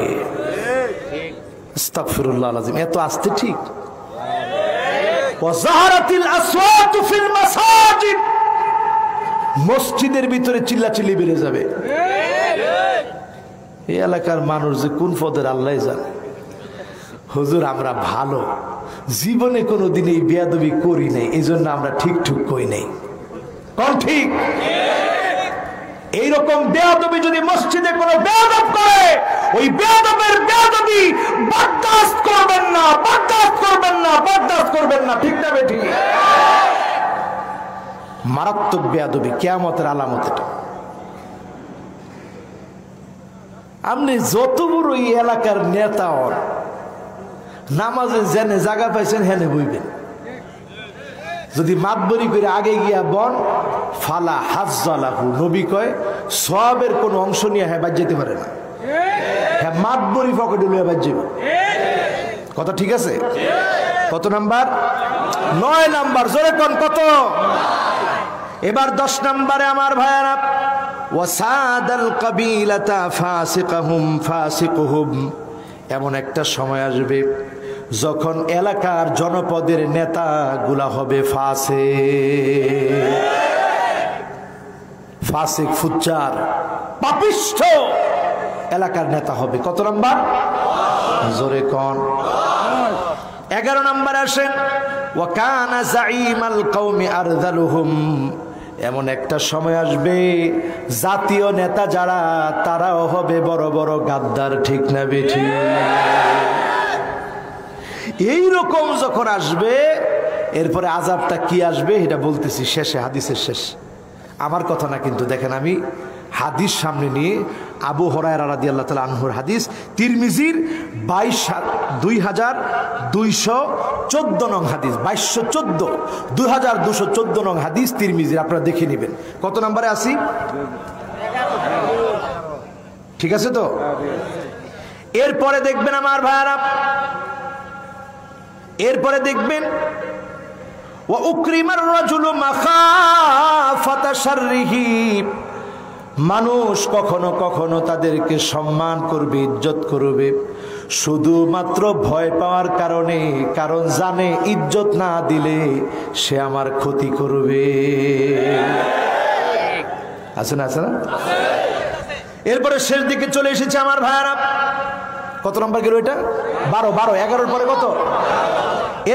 আস্তাগফিরুল্লাহ আলাজিম এত আস্তে ঠিক ওয়াজাহারাতিল আসওয়াতু ফিল মাসাজিদ মসজিদের ভিতরে চিল্লাচিল্লি বেড়ে যাবে এই এলাকার মানুষ যে কোন পদের আল্লাহ জানে হুজুর আমরা ভালো জীবনে কোনোদিন এই বেয়াদবি করি নাই এইজন্য আমরা ঠিক কই নাই কোন ঠিক এইরকম বেয়াদবি যদি মসজিদে কোনো বেয়াদব করে ওই বেয়াদবের বেয়াদবি বরদাস্ত করবেন না ঠিক না বেঠি মারাত্মক বেয়াদবি, কিয়ামতের আলামত এটা। আপনি যত বড় এই এলাকার নেতা হন, নামাজে জেনে জায়গা পাইছেন হেনে বইবেন। যদি মাতবরি করে আগে গিয়া বন ফালা হাজ্জালাহু, নবী কয় সওয়াবের কোন অংশ নিয়ে হ্যাঁ বাদ যেতে পারে না। হ্যাঁ মাতবরি পকেটে লইয়া বাদ যাবে। কথা ঠিক আছে? কত নাম্বার? 9 নাম্বার। জোরে কোন কত? এবার 10 নম্বরে আমার ভাইয়ারা, ওয়াসাদাল কাবিলাতা ফাসিকাহুম ফাসিকুহুম, এমন একটা সময় আসবে যখন এলাকার জনপদের নেতাগুলা হবে ফাসিক, ফুচ্চার, পাপিষ্ঠ এলাকার নেতা হবে। কত নাম্বার? জোরে কোন? 11 নম্বরে আসেন, ওয়া কানা যাঈমাল কওমি আরযালুহুম, এমন একটা সময় আসবে জাতীয় নেতা যারা তারাও হবে বড় বড় গাদ্দার। ঠিক না বেঠি? এইরকম যখন আসবে এরপরে আযাবটা কি আসবে এটা বলতেছি শেষে, হাদিসের শেষ। আমার কথা না কিন্তু, দেখেন আমি হাদিস সামনে নিয়ে, আবু হুরায়রা রাদিয়াল্লাহু তাআলা আনহুর হাদিস, তিরমিজির 22,214 নং হাদিস, 2214 নং হাদিস তিরমিজির, আপনারা দেখে নেবেন। কত নম্বরে আছি? ঠিক আছে তো? এরপরে দেখবেন আমার ভাইরা, এরপরে দেখবেন ওয়া উকরিমার রাজুলু মাখাফাতা শাররিহি, মানুষ কখনো কখনো তাদেরকে সম্মান করবে, ইজ্জত করবে শুধুমাত্র ভয় পাওয়ার কারণে, কারণ জানে ইজ্জত না দিলে সে আমার ক্ষতি করবে। আছে না? আছে না? এরপরে শেষ দিকে চলে এসেছে আমার ভাইয়ারা। কত নম্বর গেল এটা? 12। 11 পরে কত?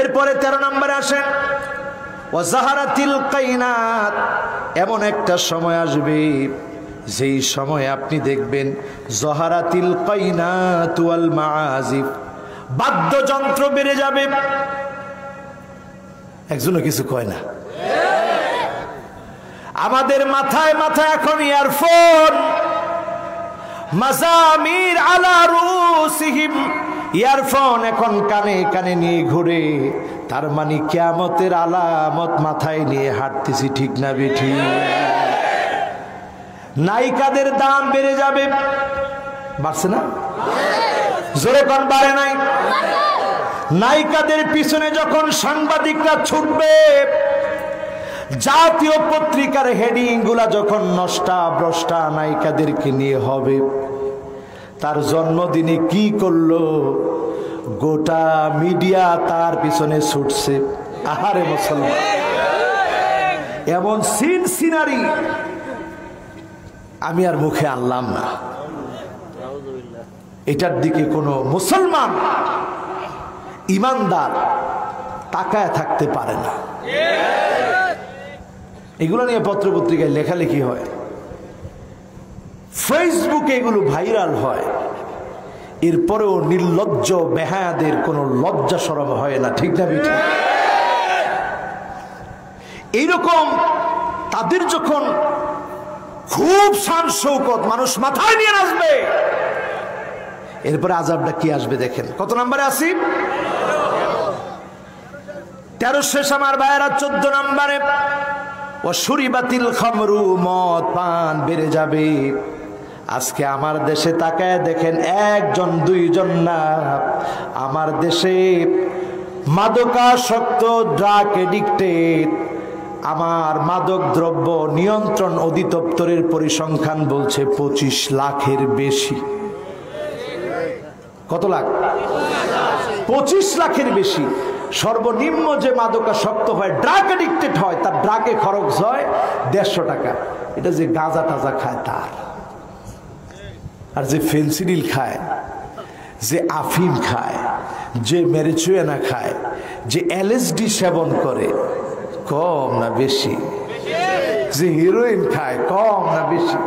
এরপরে 13 নম্বরে আসেন, ওয়াজাহারাতিল কাইনাত, এমন একটা সময় আসবে যেই সময় আপনি দেখবেন জহারাতিল কাইনাত ওয়াল মাআজিফ, বাদ্যযন্ত্র বেড়ে যাবে। একজনও কিছু কয় না। আমাদের মাথায় মাথায় এখন ইয়ারফোন, মাজামির আলা রুসিহিম, ইয়ারফোন এখন কানে কানে নিয়ে ঘুরে। তার মানে কিয়ামতের আলামত মাথায় নিয়ে হাঁটতেছি। ঠিক না বেঠি? নায়িকাদের দাম বেড়ে যাবে। বাড়ছে না? জোরে কোন বাড়ে নাই? নায়িকাদের পিছনে যখন সাংবাদিকরা ছুটবে, জাতীয় পত্রিকার হেডিং গুলা যখন নষ্টা ভ্রষ্টা নায়িকাদেরকে নিয়ে হবে, তার জন্মদিনে কি করলো গোটা মিডিয়া তার পিছনে ছুটছে। আহারে মুসলমান, এমন সিনারি আমি আর মুখে আনলাম না। এটার দিকে কোনো মুসলমান ইমানদার তাকায় থাকতে পারে না। এগুলো নিয়ে পত্র পত্রিকায় লেখালেখি হয়, ফেসবুকে এগুলো ভাইরাল হয়, এরপরেও নির্লজ্জ বেহায়াদের কোনো লজ্জা শরম হয় না। ঠিক না বেঠিক? এইরকম তাদের যখন খুব শান শৌকত, মানুষ মাথায় নিয়ে আসবে, এরপরে আযাবটা কি আসবে দেখেন। কত নম্বরে আসি? 13 শেষ আমার ভাইয়েরা। 14 নম্বরে, ওয়াশুরিবাতিল খামরু, মদ পান বেড়ে যাবে। আজকে আমার দেশে তাকায় দেখেন, 1 জন 2 জন না, আমার দেশে মাদকাসক্ত, ড্রাগ এডিক্টেড, আমার মাদক দ্রব্য নিয়ন্ত্রণ অধিদপ্তরের পরিসংখ্যান বলছে 25 লাখের বেশি। কত লাখ? 25 লাখের বেশি। সর্বনিম্ন যে মাদকাসক্ত হয়, ড্রাগ এডিক্টেড হয়, তার ড্রাগে খরচ হয় 150 টাকা। এটা যে গাঁজা টাজা খায় তার, আর যে ফেন্সিডিল খায়, যে আফিম খায়, যে ম্যারিজুয়ানা খায়, যে এলএসডি সেবন করে, কম না বেশি? যে হিরোইন খায়, কম না বেশি?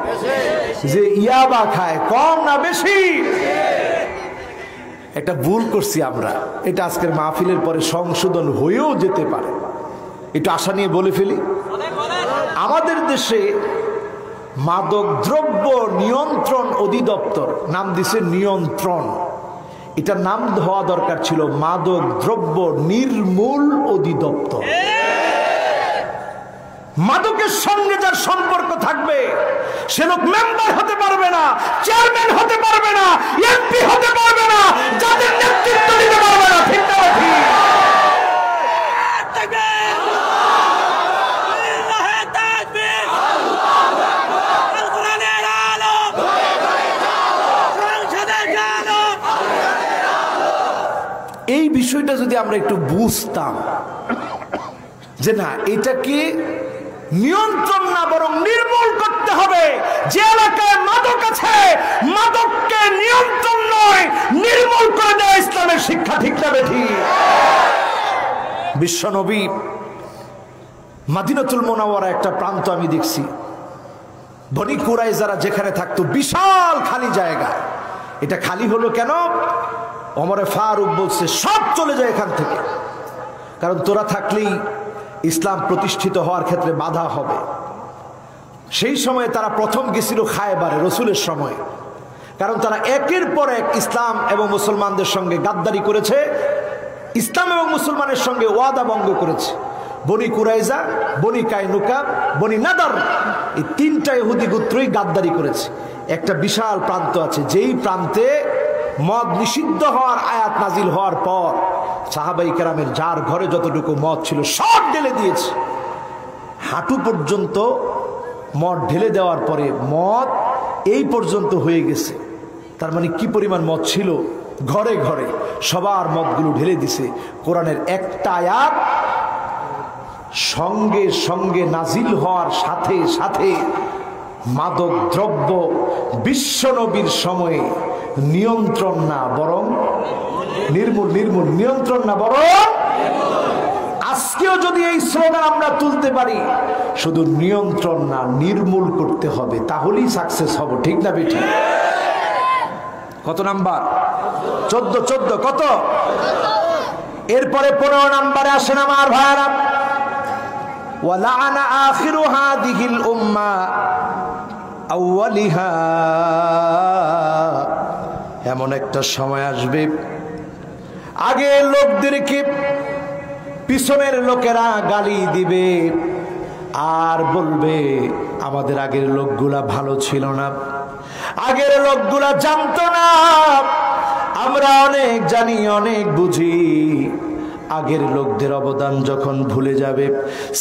যে ইয়াবা খায়, কম না বেশি? একটা ভুল করছি আমরা, এটা আজকের মাহফিলের পরে সংশোধন হয়েও যেতে পারে, একটু আশা নিয়ে বলে ফেলি। আমাদের দেশে মাদক দ্রব্য নিয়ন্ত্রণ অধিদপ্তর, নাম দিছে নিয়ন্ত্রণ, এটা নাম হওয়া দরকার ছিল মাদক দ্রব্য নির্মূল অধিদপ্তর। মাদকের সঙ্গে যার সম্পর্ক থাকবে সে লোক মেম্বার হতে পারবে না, চেয়ারম্যান হতে পারবে না, এমপি হতে পারবে না, যাদের নেতৃত্ব দিতে পারবে না। ঠিক না ঠিক? এই বিষয়টা যদি আমরা একটু বুঝতাম যে না, এটাকে নিয়ন্ত্রণ না বরং নির্মূল করতে হবে। যে এলাকায় মাদক আছে মাদককে নিয়ন্ত্রণ নয় নির্মূল করে দেওয়া ইসলামের শিক্ষা। ঠিক না বেঠিক? বিশ্বনবী মদিনাতুল মুনাওয়ারা একটা প্রান্ত আমি দেখছি, বনি কুরাইজারা যেখানে থাকতো বিশাল খালি জায়গা। এটা খালি হলো কেন? ওমরে ফারুক বলছে সব চলে যায় এখান থেকে, কারণ তোরা থাকলেই ইসলাম প্রতিষ্ঠিত হওয়ার ক্ষেত্রে বাধা হবে। সেই সময়ে তারা প্রথম গেছিল খায়বারে রসুলের সময়, কারণ তারা একের পর এক ইসলাম এবং মুসলমানদের সঙ্গে গাদ্দারি করেছে, ইসলাম এবং মুসলমানের সঙ্গে ওয়াদা ভঙ্গ করেছে। বনি কুরাইজা, বনি কাইনুকা, বনি নাদার, এই তিনটা ইহুদি গোত্রই গাদ্দারি করেছে। একটা বিশাল প্রান্ত আছে, যেই প্রান্তে মদ নিষিদ্ধ হওয়ার আয়াত নাজিল হওয়ার পর সাহাবাই কেরামের যার ঘরে যতটুকু মদ ছিল সব ঢেলে দিয়েছে। হাঁটু পর্যন্ত মদ ঢেলে দেওয়ার পরে মদ এই পর্যন্ত হয়ে গেছে। তার মানে কি পরিমাণ মদ ছিল, ঘরে ঘরে সবার মদগুলো ঢেলে দিছে। কোরআনের একটা আয়াত সঙ্গে সঙ্গে নাজিল হওয়ার সাথে সাথে মাদক দ্রব্য বিশ্বনবীর সময়ে নিয়ন্ত্রণ না বরং নির্মূল, নির্মূল, নিয়ন্ত্রণ না বরং। আজকেও যদি এই স্লোগান আমরা তুলতে পারি, শুধু নিয়ন্ত্রণ না নির্মূল করতে হবে, তাহলেই সাকসেস হব। ঠিক না বেঠিক? কত নাম্বার? 14, 14 কত? এরপরে 15 নাম্বারে আসেন আমার ভাইরা, ওয়ালাআনা আখিরু হাদিহিল উম্মাহ আউয়ালিহা। এমন একটা সময় আসবে আগে লোকদেরকে পিছনের লোকেরা গালি দিবে আর বলবে আমাদের আগের লোকগুলা ভালো ছিল না, আগের লোকগুলা জানতো না, আমরা অনেক জানি অনেক বুঝি। আগের লোকদের অবদান যখন ভুলে যাবে,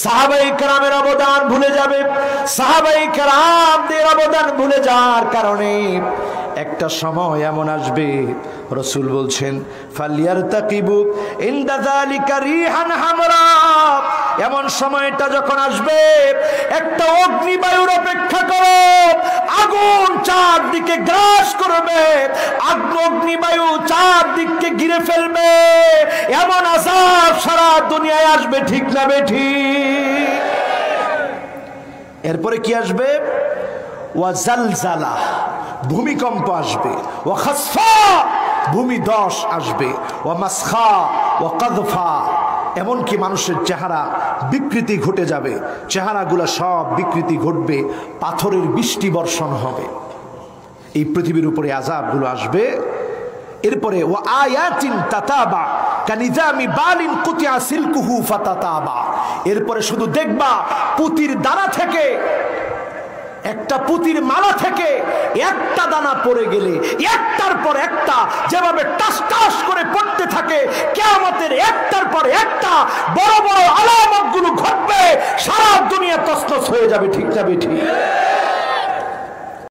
সাহাবায়ে কেরামের অবদান ভুলে যাবে, সাহাবায়ে কেরামদের অবদান ভুলে যাওয়ার কারণে একটা সময় এমন আসবে, রাসূল বলছেন ফালিয়ারতাকিবু ইনদা যালিকা রিহান হামরা। এমন সময়টা যখন আসবে একটা অগ্নিবায়ুর অপেক্ষা করো, আগুন চারদিকে গ্রাস করবে, অগ্নিবায়ু চারদিকে ঘিরে ফেলবে, এমন আযাব সারা দুনিয়ায় আসবে। ঠিক না বেঠিক? এরপরে কি আসবে? ওয়া জালজালা, ভূমিকম্প আসবে, ওয়া খাসফা, ভূমিধস আসবে, ওয়া মাসখা ওয়া কাযফা, এমনকি মানুষের চেহারা বিকৃতি ঘটে যাবে, চেহারাগুলো সব বিকৃতি ঘটবে, পাথরের বৃষ্টি বর্ষণ হবে, এই পৃথিবীর উপরে আযাবগুলো আসবে। এরপরে ওয়া আয়াতিন তাতাবা কানিজামি বালিন কুতিয়া সিলকুহু ফাতাতাবা, এরপরে শুধু দেখবা পুতির দানা থেকে, একটা পুতির মালা থেকে একটা দানা পড়ে গেলে একটার পর একটা যেভাবে টাস টাস করে পড়তে থাকে, কিয়ামতের একটার পর একটা বড় বড় আলামতগুলো ঘটবে, সারা দুনিয়া তছনছ হয়ে যাবে। ঠিক না বেঠিক?